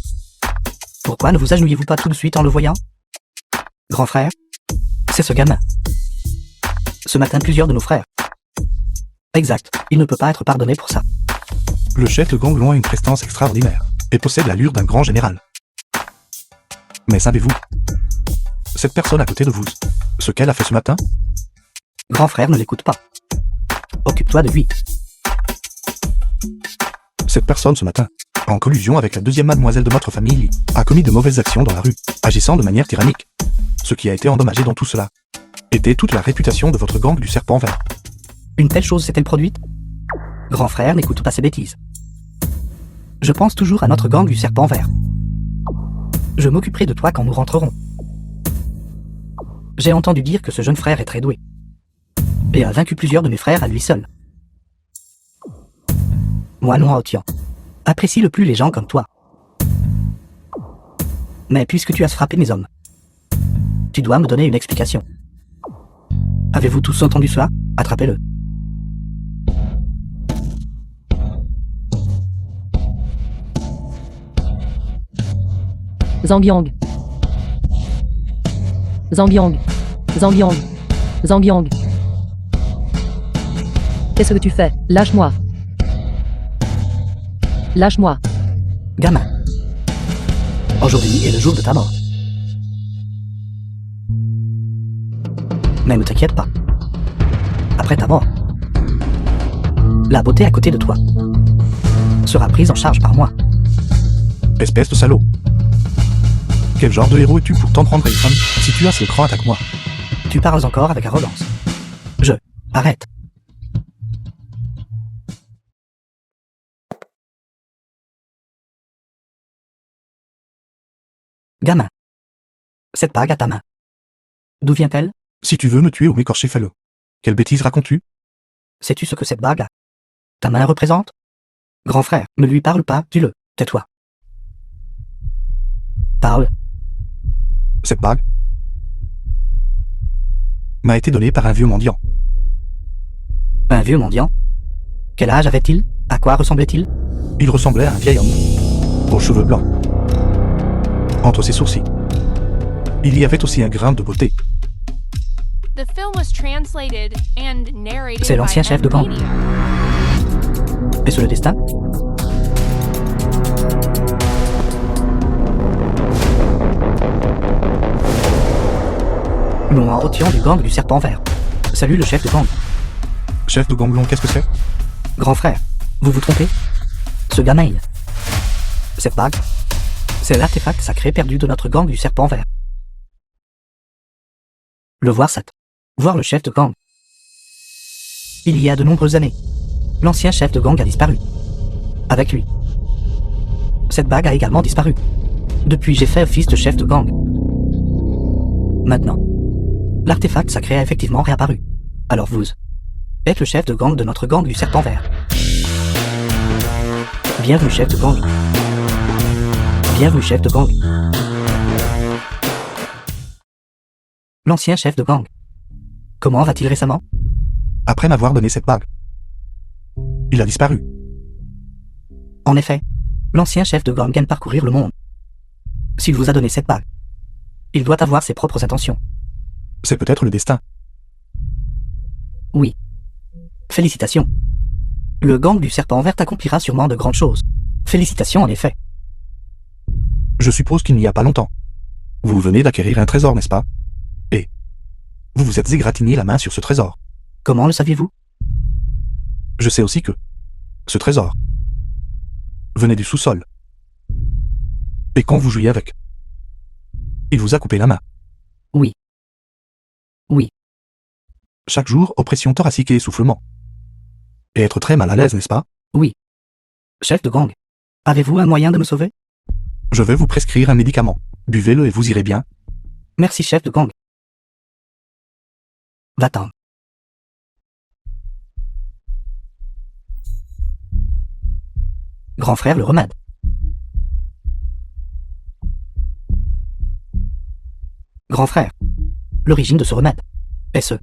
Pourquoi ne vous agenouillez-vous pas tout de suite en le voyant? Grand frère, c'est ce gamin. Ce matin, plusieurs de nos frères. Exact, il ne peut pas être pardonné pour ça. Le chef de gang Long a une prestance extraordinaire et possède l'allure d'un grand général. Mais savez-vous, cette personne à côté de vous, ce qu'elle a fait ce matin? Grand frère, ne l'écoute pas. Occupe-toi de lui. Cette personne ce matin, en collusion avec la deuxième mademoiselle de notre famille, a commis de mauvaises actions dans la rue, agissant de manière tyrannique. Ce qui a été endommagé dans tout cela était toute la réputation de votre gang du serpent vert. Une telle chose s'est-elle produite? Grand frère, n'écoute pas ces bêtises. Je pense toujours à notre gang du serpent vert. Je m'occuperai de toi quand nous rentrerons. J'ai entendu dire que ce jeune frère est très doué et a vaincu plusieurs de mes frères à lui seul. Moi, Long Haotian, apprécie le plus les gens comme toi. Mais puisque tu as frappé mes hommes, tu dois me donner une explication. Avez-vous tous entendu cela? Attrapez-le. Zhang. Zhang. Qu'est-ce que tu fais? Lâche-moi. Lâche-moi. Gamin, aujourd'hui est le jour de ta mort. Mais ne t'inquiète pas. Après ta mort, la beauté à côté de toi sera prise en charge par moi. Espèce de salaud. Quel genre de héros es-tu pour t'en prendre à une femme? Si tu as ce cran, attaque-moi. Tu parles encore avec arrogance. Arrête. Gamin, cette bague à ta main, d'où vient-elle? Si tu veux me tuer ou m'écorcher, fais-le. Quelle bêtise racontes-tu? Sais-tu ce que cette bague a? Ta main représente? Grand frère, ne lui parle pas, dis-le, tais-toi. Parle. Cette bague m'a été donnée par un vieux mendiant. Un vieux mendiant? Quel âge avait-il? À quoi ressemblait-il? Il ressemblait à un vieil homme, aux cheveux blancs. Entre ses sourcils, il y avait aussi un grain de beauté. The film was translated and narrated C'est l'ancien by chef de gang. Media. Est-ce le destin? Long Haotian du gang du serpent vert. Salut le chef de gang. Chef de gang Long, qu'est-ce que c'est? Grand frère, vous vous trompez? Ce gamin, cette bague, c'est l'artefact sacré perdu de notre gang du serpent vert. Le voir voir le chef de gang. Il y a de nombreuses années, l'ancien chef de gang a disparu. Avec lui. Cette bague a également disparu. Depuis, j'ai fait office de chef de gang. Maintenant, l'artefact sacré a effectivement réapparu. Alors vous êtes le chef de gang de notre gang du Serpent Vert. Bienvenue chef de gang. Bienvenue chef de gang. L'ancien chef de gang. Comment va-t-il récemment? Après m'avoir donné cette bague. Il a disparu. En effet, l'ancien chef de gang aime parcourir le monde. S'il vous a donné cette bague, il doit avoir ses propres intentions. C'est peut-être le destin. Oui. Félicitations. Le gang du Serpent Vert accomplira sûrement de grandes choses. Félicitations en effet. Je suppose qu'il n'y a pas longtemps. Vous venez d'acquérir un trésor, n'est-ce pas? Et vous vous êtes égratigné la main sur ce trésor. Comment le saviez-vous? Je sais aussi que ce trésor venait du sous-sol. Et quand vous jouiez avec, il vous a coupé la main. Oui. Oui. Chaque jour, oppression thoracique et essoufflement. Et être très mal à l'aise, n'est-ce pas? Oui. Chef de gang, avez-vous un moyen de me sauver? Je vais vous prescrire un médicament. Buvez-le et vous irez bien. Merci chef de gang. Va-t'en. Grand frère le remède. Grand frère, l'origine de ce remède est ce.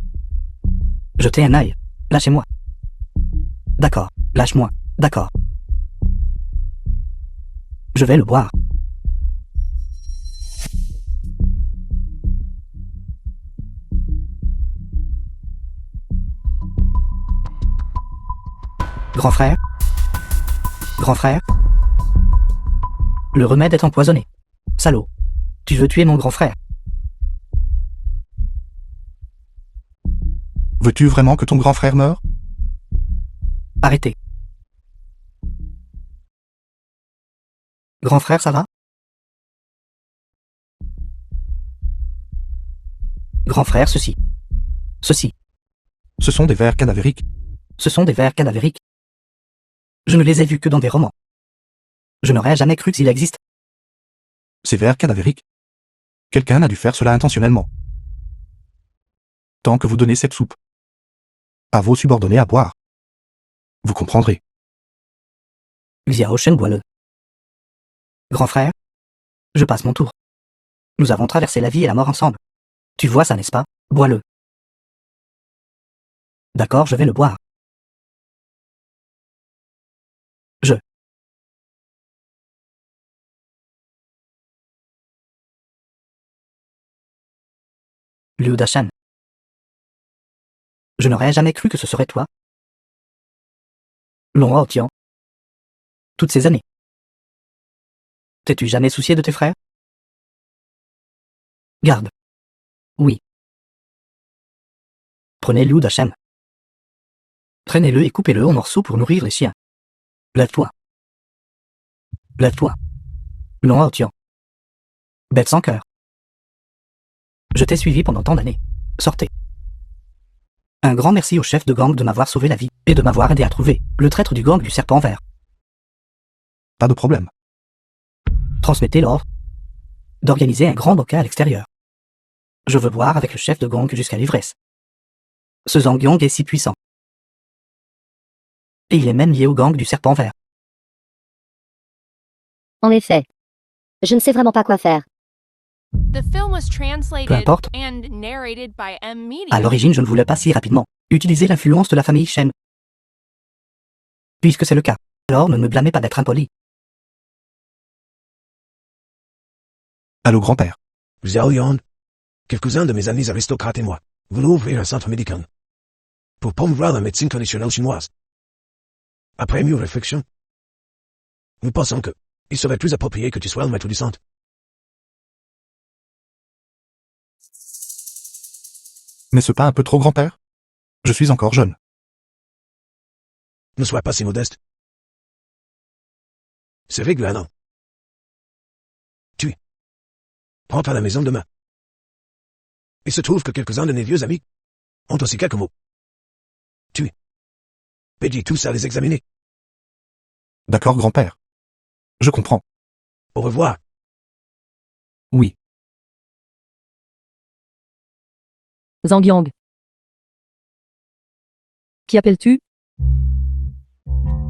Jetez un œil. Lâchez-moi. D'accord, lâche-moi. D'accord. Je vais le boire. Grand frère? Grand frère? Le remède est empoisonné. Salaud. Tu veux tuer mon grand frère? Veux-tu vraiment que ton grand frère meure? Arrêtez. Grand frère, ça va? Grand frère, ceci. Ceci. Ce sont des vers cadavériques. Ce sont des vers cadavériques. Je ne les ai vus que dans des romans. Je n'aurais jamais cru qu'ils existent. Ces vers cadavériques. Quelqu'un a dû faire cela intentionnellement. Tant que vous donnez cette soupe à vos subordonnés à boire, vous comprendrez. Xiao Shen bois-le. Grand frère, je passe mon tour. Nous avons traversé la vie et la mort ensemble. Tu vois ça, n'est-ce pas? Bois-le. D'accord, je vais le boire. Je. Liu Dashan. Je n'aurais jamais cru que ce serait toi. Long Hao Tian. Toutes ces années. T'es-tu jamais soucié de tes frères? Garde. Oui. Prenez Liu Dashan. Traînez-le et coupez-le en morceaux pour nourrir les chiens. Lève-toi. Lève-toi. Long Hao Tian. Bête sans cœur. Je t'ai suivi pendant tant d'années. Sortez. Un grand merci au chef de gang de m'avoir sauvé la vie et de m'avoir aidé à trouver le traître du gang du Serpent Vert. Pas de problème. Transmettez l'ordre d'organiser un grand bocal à l'extérieur. Je veux boire avec le chef de gang jusqu'à l'ivresse. Ce Zhang Yong est si puissant. Et il est même lié au gang du Serpent Vert. En effet. Je ne sais vraiment pas quoi faire. The film was Peu translated importe. and narrated by M. Media. À l'origine, je ne voulais pas si rapidement utiliser l'influence de la famille Shen. Puisque c'est le cas, alors ne me blâmez pas d'être impoli. Allô, grand-père. Xiao Yuan, quelques-uns de mes amis aristocrates et moi voulons ouvrir un centre médical pour promouvoir la médecine traditionnelle chinoise. Après mûre réflexion, nous pensons que il serait plus approprié que tu sois le maître du centre. N'est-ce pas un peu trop, grand-père? Je suis encore jeune. Ne sois pas si modeste. C'est régulier, non? Tu rentres à la maison demain. Il se trouve que quelques-uns de mes vieux amis ont aussi quelques mots. Tu dis tous à les examiner. D'accord, grand-père. Je comprends. Au revoir. Oui. Zhang Yang. Qui appelles-tu?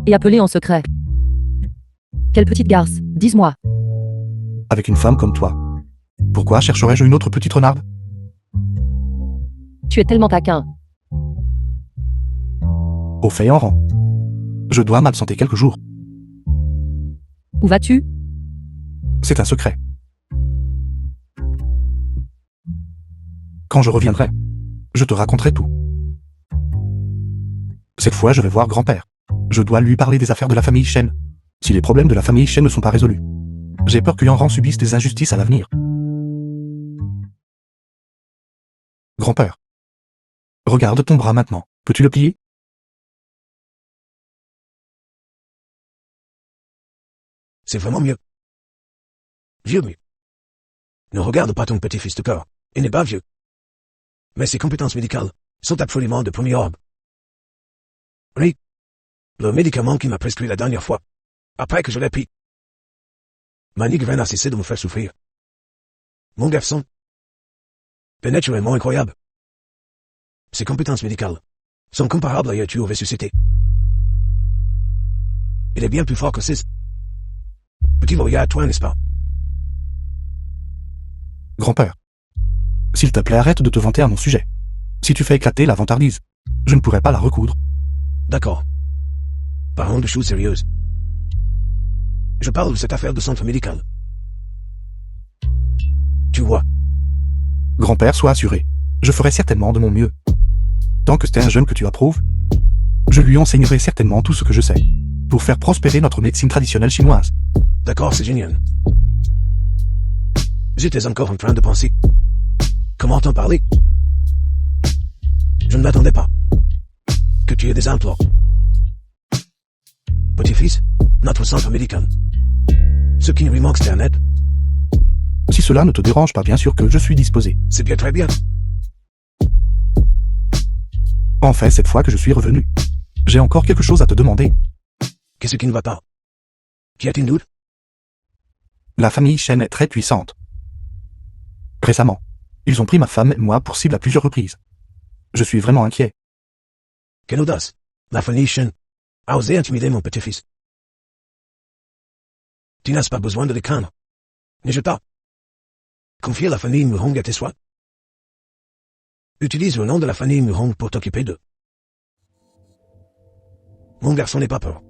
Et appelé en secret. Quelle petite garce, dis-moi. Avec une femme comme toi. Pourquoi chercherais-je une autre petite renarde? Tu es tellement taquin. Au fait en rang. Je dois m'absenter quelques jours. Où vas-tu? C'est un secret. Quand je reviendrai, je te raconterai tout. Cette fois, je vais voir grand-père. Je dois lui parler des affaires de la famille Shen. Si les problèmes de la famille Shen ne sont pas résolus, j'ai peur que Yanran subisse des injustices à l'avenir. Grand-père. Regarde ton bras maintenant. Peux-tu le plier? C'est vraiment mieux. Vieux, mais... Ne regarde pas ton petit-fils de corps. Il n'est pas vieux. Mais ses compétences médicales sont absolument de premier ordre. Oui. Le médicament qu'il m'a prescrit la dernière fois, après que je l'ai pris, m'a n'a cessé de me faire souffrir. Mon garçon est naturellement incroyable. Ses compétences médicales sont comparables à Yatu au ressuscité. Il est bien plus fort que ses... Petit voyage à toi, n'est-ce pas? Grand-père. S'il te plaît, arrête de te vanter à mon sujet. Si tu fais éclater la vantardise, je ne pourrai pas la recoudre. D'accord. Parlons de choses sérieuses. Je parle de cette affaire de centre médical. Tu vois. Grand-père, sois assuré. Je ferai certainement de mon mieux. Tant que c'est un jeune que tu approuves, je lui enseignerai certainement tout ce que je sais, pour faire prospérer notre médecine traditionnelle chinoise. D'accord, c'est génial. J'étais encore en train de penser. Comment t'en parler? Je ne m'attendais pas. Que tu aies des implants. Petit-fils, notre centre médical. Ce qui lui manque, c'est un aide. Si cela ne te dérange pas, bien sûr que je suis disposé. C'est bien, très bien. Enfin, cette fois que je suis revenu, j'ai encore quelque chose à te demander. Qu'est-ce qui ne va pas? Qui a-t-il doute? La famille Shen est très puissante. Récemment, ils ont pris ma femme et moi pour cible à plusieurs reprises. Je suis vraiment inquiet. Quelle audace! La famille Shen a osé intimider mon petit-fils. Tu n'as pas besoin de les craindre. Ni je t'ai confié la famille Murong à tes soins. Utilise le nom de la famille Murong pour t'occuper d'eux. Mon garçon n'est pas peur.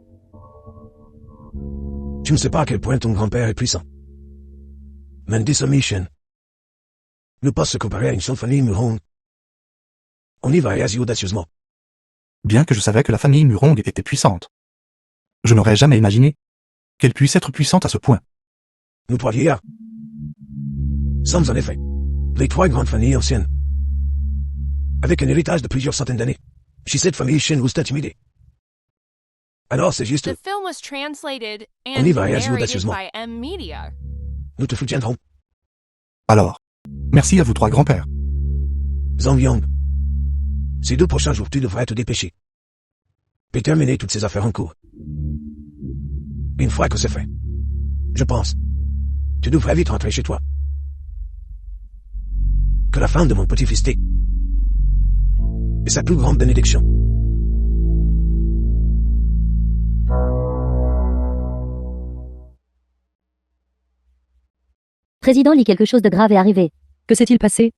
Tu ne sais pas à quel point ton grand-père est puissant. Mendes Shen ne pas se comparer à une seule famille Murong. On y va et agit audacieusement. Bien que je savais que la famille Murong était puissante, je n'aurais jamais imaginé qu'elle puisse être puissante à ce point. Nous trois vieillards sommes en effet les trois grandes familles anciennes, avec un héritage de plusieurs centaines d'années. Si cette famille Shen vous intimidée, alors c'est juste... The film was translated On and y va et agit narrated audacieusement. by M Media. Nous te soutiendrons. Alors, merci à vous trois grands-pères. Zhang Yang. Ces 2 prochains jours, tu devrais te dépêcher. Et terminer toutes ces affaires en cours. Une fois que c'est fait, je pense, tu devrais vite rentrer chez toi. Que la fin de mon petit-fils T est sa plus grande bénédiction. Président lit quelque chose de grave est arrivé. Que s'est-il passé?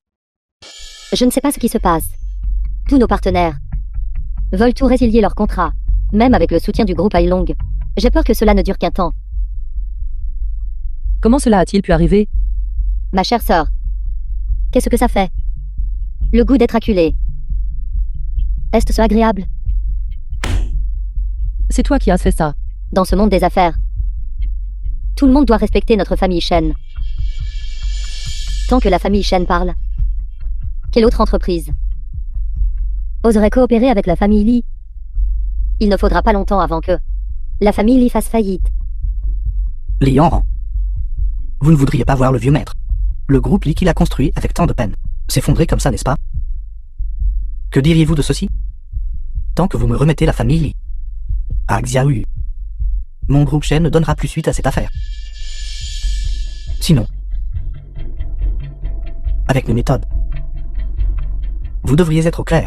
Je ne sais pas ce qui se passe. Tous nos partenaires veulent tout résilier leur contrat, même avec le soutien du groupe Ailong. J'ai peur que cela ne dure qu'un temps. Comment cela a-t-il pu arriver? Ma chère sœur, qu'est-ce que ça fait? Le goût d'être acculé. Est-ce agréable? C'est toi qui as fait ça. Dans ce monde des affaires, tout le monde doit respecter notre famille Shen. Tant que la famille Shen parle, quelle autre entreprise oserait coopérer avec la famille Li? Il ne faudra pas longtemps avant que la famille Li fasse faillite. Li Yanran. Vous ne voudriez pas voir le vieux maître. Le groupe Li qu'il a construit avec tant de peine s'effondrer comme ça, n'est-ce pas? Que diriez-vous de ceci? Tant que vous me remettez la famille Li à Xiaoyu, mon groupe Shen ne donnera plus suite à cette affaire. Sinon, avec mes méthodes, Vous devriez être au clair.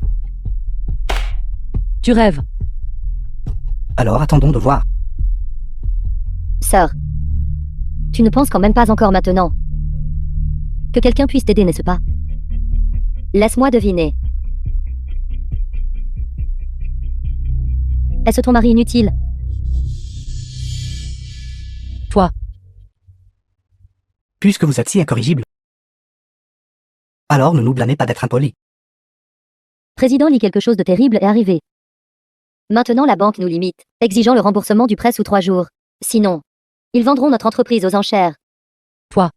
Tu rêves. Alors attendons de voir. Sœur. Tu ne penses quand même pas encore maintenant que quelqu'un puisse t'aider, n'est-ce pas? Laisse-moi deviner. Est-ce ton mari inutile? Toi. Puisque vous êtes si incorrigible, alors ne nous blâmez pas d'être impolis. Président lit quelque chose de terrible est arrivé. Maintenant la banque nous limite, exigeant le remboursement du prêt sous 3 jours. Sinon, ils vendront notre entreprise aux enchères. Toi.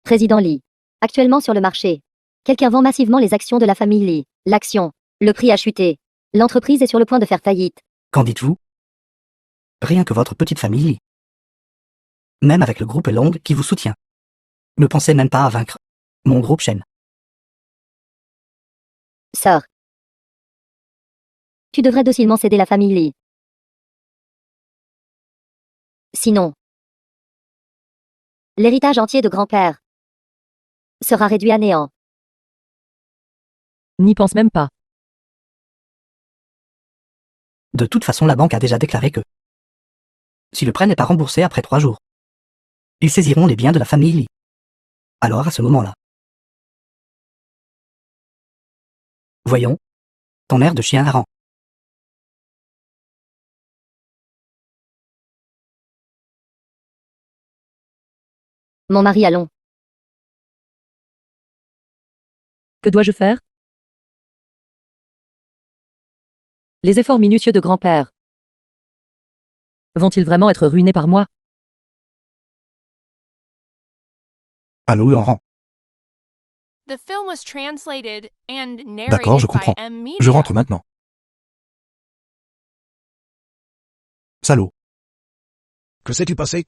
Président Lee. Actuellement sur le marché. Quelqu'un vend massivement les actions de la famille Lee. L'action. Le prix a chuté. L'entreprise est sur le point de faire faillite. Qu'en dites-vous? Rien que votre petite famille Lee. Même avec le groupe Long qui vous soutient. Ne pensez même pas à vaincre mon groupe Shen. Sœur. Tu devrais docilement céder la famille Lee. Sinon, l'héritage entier de grand-père sera réduit à néant. N'y pense même pas. De toute façon, la banque a déjà déclaré que si le prêt n'est pas remboursé après 3 jours, ils saisiront les biens de la famille Lee. Alors à ce moment-là, voyons, ton air de chien errant. Mon mari allons. Que dois-je faire? Les efforts minutieux de grand-père vont-ils vraiment être ruinés par moi? Allô, en rang. The film was translated and D'accord, je narrated by comprends. M Media. Je rentre maintenant. Salaud. Que s'est-tu passé?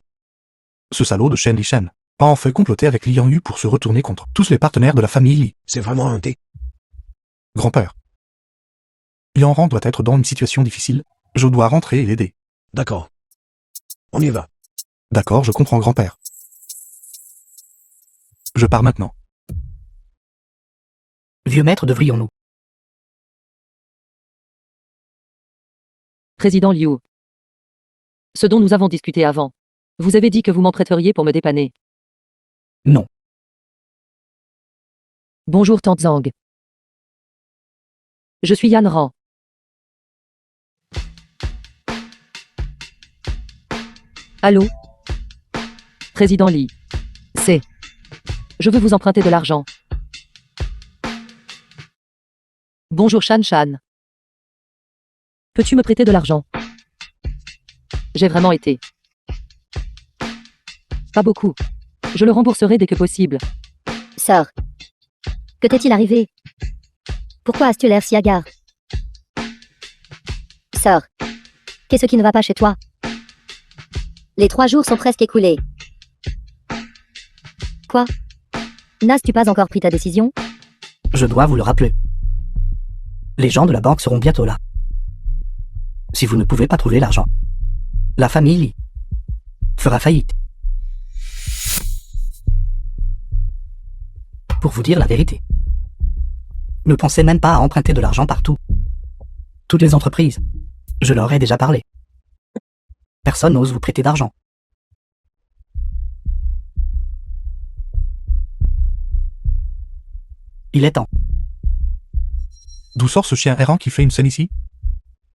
Ce salaud de Shen Li-Shen a en fait comploté avec Liang Yu pour se retourner contre tous les partenaires de la famille Li. C'est vraiment un thé. Grand-père. Liang Ran doit être dans une situation difficile. Je dois rentrer et l'aider. D'accord. On y va. D'accord, je comprends, grand-père. Je pars maintenant. Vieux maître, devrions-nous Président Liu. Ce dont nous avons discuté avant. Vous avez dit que vous m'en prêteriez pour me dépanner. Non. Bonjour Tante Zhang. Je suis Yan Ran. Allô? Président Li. C'est. Je veux vous emprunter de l'argent. Bonjour Shan Shan. Peux-tu me prêter de l'argent? J'ai vraiment été. Pas beaucoup. Je le rembourserai dès que possible. Sœur. Que t'est-il arrivé? Pourquoi as-tu l'air si hagard? Sœur. Qu'est-ce qui ne va pas chez toi? Les 3 jours sont presque écoulés. Quoi? N'as-tu pas encore pris ta décision? Je dois vous le rappeler. Les gens de la banque seront bientôt là. Si vous ne pouvez pas trouver l'argent, la famille Lee fera faillite. Pour vous dire la vérité, ne pensez même pas à emprunter de l'argent partout. Toutes les entreprises, je leur ai déjà parlé. Personne n'ose vous prêter d'argent. Il est temps. D'où sort ce chien errant qui fait une scène ici?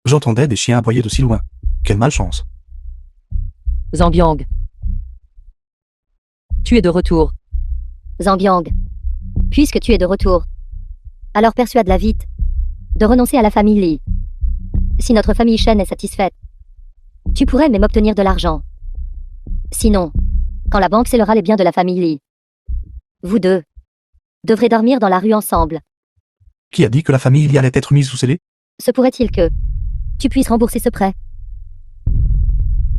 J'entendais des chiens aboyer de si loin. Quelle malchance. Zhang Yang. Tu es de retour. Zhang. Puisque tu es de retour, alors persuade-la vite de renoncer à la famille Lee. Si notre famille Shen est satisfaite, tu pourrais même obtenir de l'argent. Sinon, quand la banque scellera les biens de la famille Lee, vous deux devrez dormir dans la rue ensemble. Qui a dit que la famille Li allait être mise sous scellé? Se pourrait-il que tu puisses rembourser ce prêt?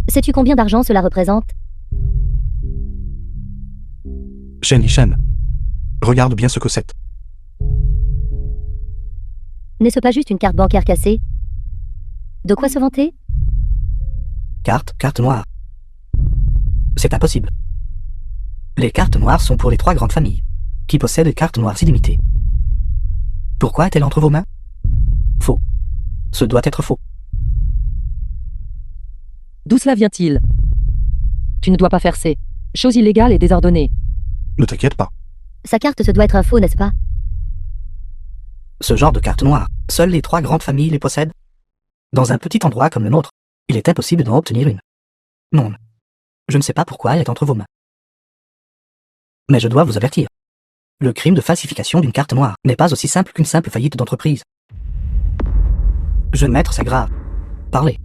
Sais-tu combien d'argent cela représente? Shen Li-Shen. Regarde bien ce que c'est. N'est-ce pas juste une carte bancaire cassée? De quoi se vanter? Carte noire. C'est impossible. Les cartes noires sont pour les 3 grandes familles, qui possèdent des cartes noires illimitées. Pourquoi est-elle entre vos mains? Faux. Ce doit être faux. D'où cela vient-il? Tu ne dois pas faire ces choses illégales et désordonnées. Ne t'inquiète pas. Sa carte, ce doit être un faux, n'est-ce pas? Ce genre de carte noire, seules les 3 grandes familles les possèdent. Dans un petit endroit comme le nôtre, il est impossible d'en obtenir une. Non. Je ne sais pas pourquoi elle est entre vos mains. Mais je dois vous avertir. Le crime de falsification d'une carte noire n'est pas aussi simple qu'une simple faillite d'entreprise. Jeune maître, c'est grave. Parlez.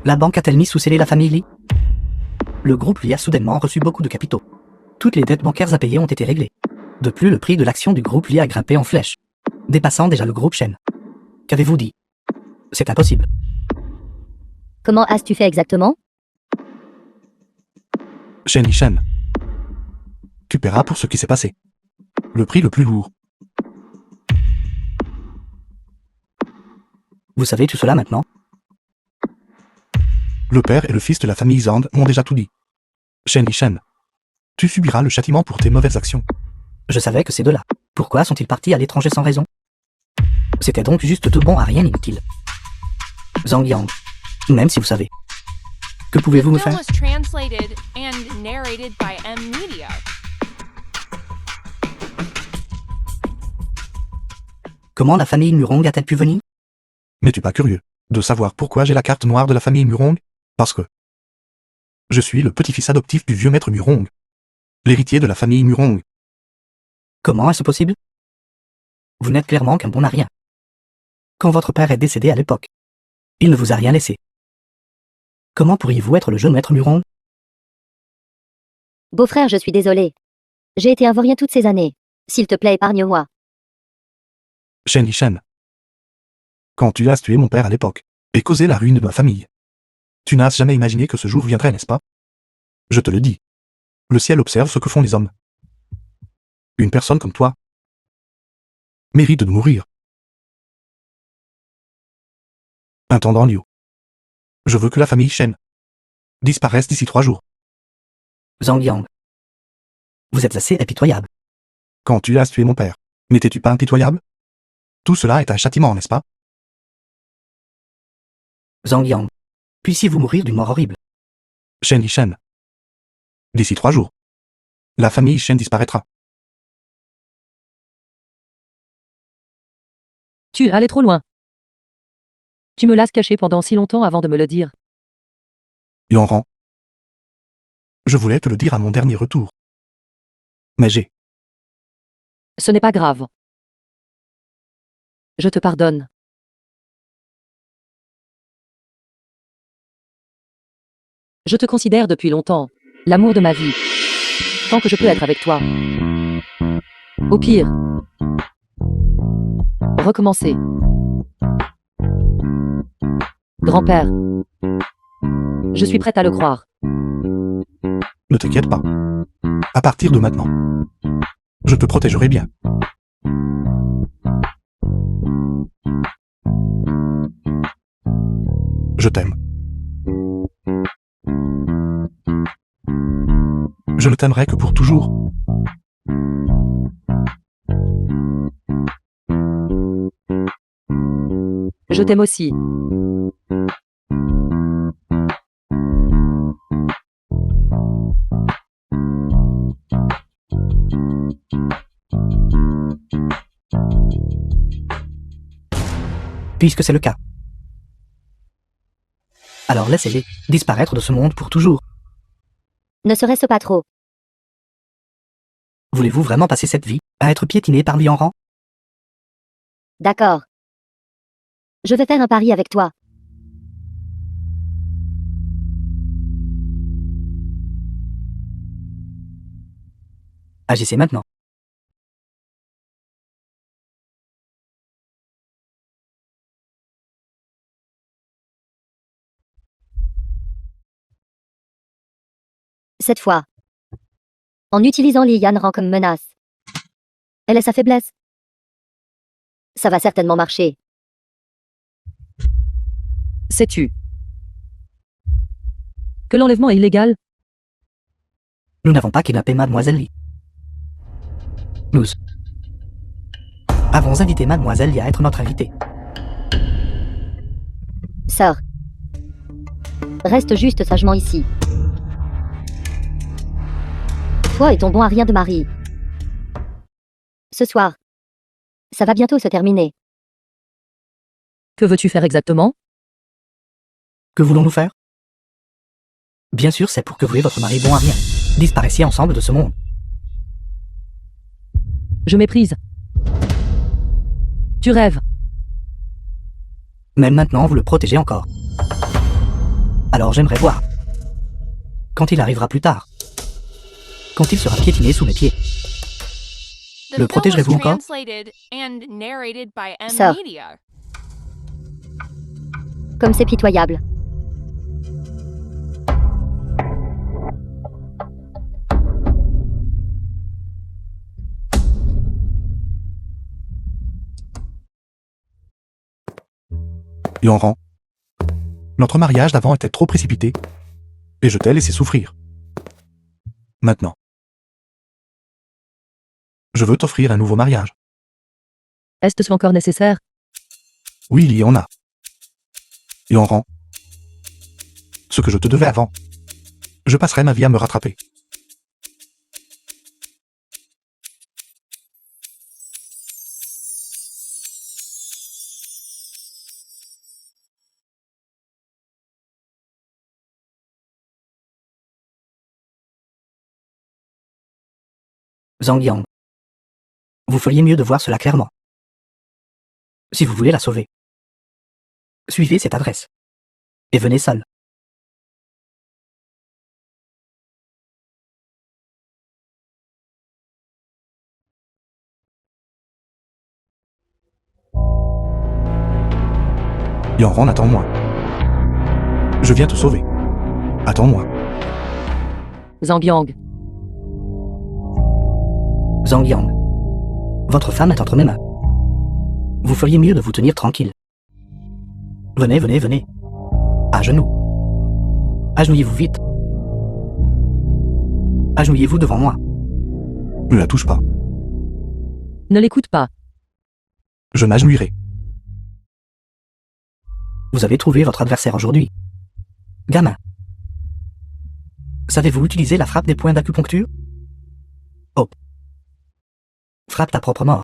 La banque a-t-elle mis sous scellé la famille Lee? Le groupe Lee a soudainement reçu beaucoup de capitaux. Toutes les dettes bancaires à payer ont été réglées. De plus, le prix de l'action du groupe Lee a grimpé en flèche, dépassant déjà le groupe Shen. Qu'avez-vous dit? C'est impossible. Comment as-tu fait exactement? Shen Yishen. Tu paieras pour ce qui s'est passé. Le prix le plus lourd. Vous savez tout cela maintenant? Le père et le fils de la famille Zand m'ont déjà tout dit. Shen Yishen. Tu subiras le châtiment pour tes mauvaises actions. Je savais que ces deux-là. Pourquoi sont-ils partis à l'étranger sans raison? C'était donc juste tout bon à rien inutile. Zhang Yang. Même si vous savez. Que pouvez-vous me Film faire? was translated and narrated by M Media. Comment la famille Murong a-t-elle pu venir? N'es-tu pas curieux de savoir pourquoi j'ai la carte noire de la famille Murong? Parce que je suis le petit-fils adoptif du vieux maître Murong, l'héritier de la famille Murong. Comment est-ce possible? Vous n'êtes clairement qu'un bon à rien. Quand votre père est décédé à l'époque, il ne vous a rien laissé. Comment pourriez-vous être le jeune maître Murong? Beau-frère, je suis désolé. J'ai été un vaurien toutes ces années. S'il te plaît, épargne-moi. Shen Yishen. Quand tu as tué mon père à l'époque, et causé la ruine de ma famille, tu n'as jamais imaginé que ce jour viendrait, n'est-ce pas? Je te le dis. Le ciel observe ce que font les hommes. Une personne comme toi mérite de mourir. Intendant Liu. Je veux que la famille Shen disparaisse d'ici 3 jours. Zhang Yang. Vous êtes assez impitoyable. Quand tu as tué mon père, n'étais-tu pas impitoyable? Tout cela est un châtiment, n'est-ce pas? Zhang Yang. Puissiez-vous mourir d'une mort horrible. Shen Yishen. D'ici 3 jours, la famille Shen disparaîtra. Tu es allé trop loin. Tu me l'as caché pendant si longtemps avant de me le dire. Yanran. Je voulais te le dire à mon dernier retour. Mais Ce n'est pas grave. Je te pardonne. Je te considère depuis longtemps l'amour de ma vie. Tant que je peux être avec toi. Au pire. Recommencer. Grand-père. Je suis prête à le croire. ne t'inquiète pas. À partir de maintenant, je te protégerai bien. Je t'aime. Je ne t'aimerai que pour toujours. Je t'aime aussi. Puisque c'est le cas. Alors laissez-les disparaître de ce monde pour toujours. Ne serait-ce pas trop? Voulez-vous vraiment passer cette vie à être piétiné par Lianran? D'accord. Je vais faire un pari avec toi. Agissez maintenant. Cette fois. En utilisant Li Yanran comme menace. Elle est sa faiblesse. Ça va certainement marcher. Sais-tu que l'enlèvement est illégal? Nous n'avons pas kidnappé Mademoiselle Li. Nous avons invité Mademoiselle Lia à être notre invitée. Sœur. Reste juste sagement ici. Toi et ton bon à rien de mari. Ce soir. Ça va bientôt se terminer. Que veux-tu faire exactement? Que voulons-nous faire? Bien sûr, c'est pour que vous et votre mari bon à rien disparaissiez ensemble de ce monde. Je méprise. Tu rêves. Même maintenant, vous le protégez encore. Alors j'aimerais voir. Quand il arrivera plus tard. Quand il sera piétiné sous mes pieds. The Le film protégerez-vous was encore? translated and narrated by M Sœur. Media. Comme c'est pitoyable. Yoran. Notre mariage d'avant était trop précipité, et je t'ai laissé souffrir. Maintenant. Je veux t'offrir un nouveau mariage. Est-ce encore nécessaire? Oui, il y en a. Yoran. Ce que je te devais avant. Je passerai ma vie à me rattraper. Zhang Yang. Vous feriez mieux de voir cela clairement. Si vous voulez la sauver. Suivez cette adresse. Et venez seul. Yoran, attends-moi. Je viens te sauver. Attends-moi. Zhang Yang. Zhang Yang. Votre femme est entre mes mains. Vous feriez mieux de vous tenir tranquille. Venez, venez, venez. À genoux. Agenouillez-vous vite. Agenouillez-vous devant moi. Ne la touche pas. Ne l'écoute pas. Je m'agenouillerai. Vous avez trouvé votre adversaire aujourd'hui. Gamin. Savez-vous utiliser la frappe des points d'acupuncture? Oh. Frappe ta propre mort.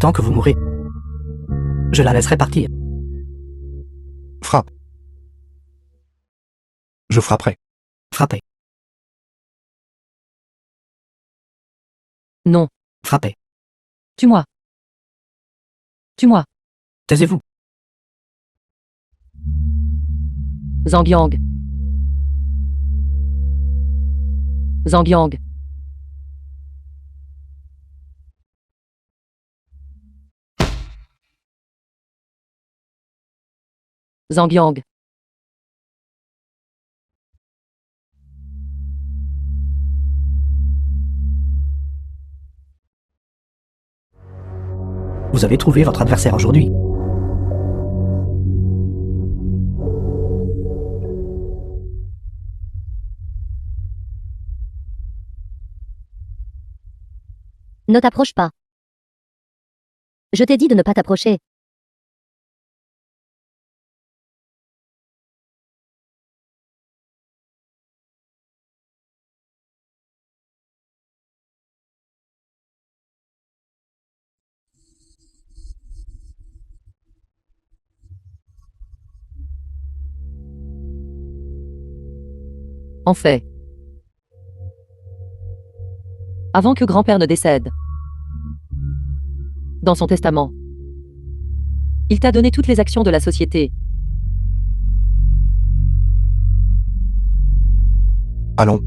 Tant que vous mourrez, je la laisserai partir. Frappe. Je frapperai. Frappez. Non. Frappez. Tue-moi. Tue-moi. Taisez-vous. Zhang Yang. Zhang Yang. Zhang Yang. Vous avez trouvé votre adversaire aujourd'hui. Ne t'approche pas. Je t'ai dit de ne pas t'approcher. En fait. Avant que grand-père ne décède. Dans son testament. Il t'a donné toutes les actions de la société. Allons.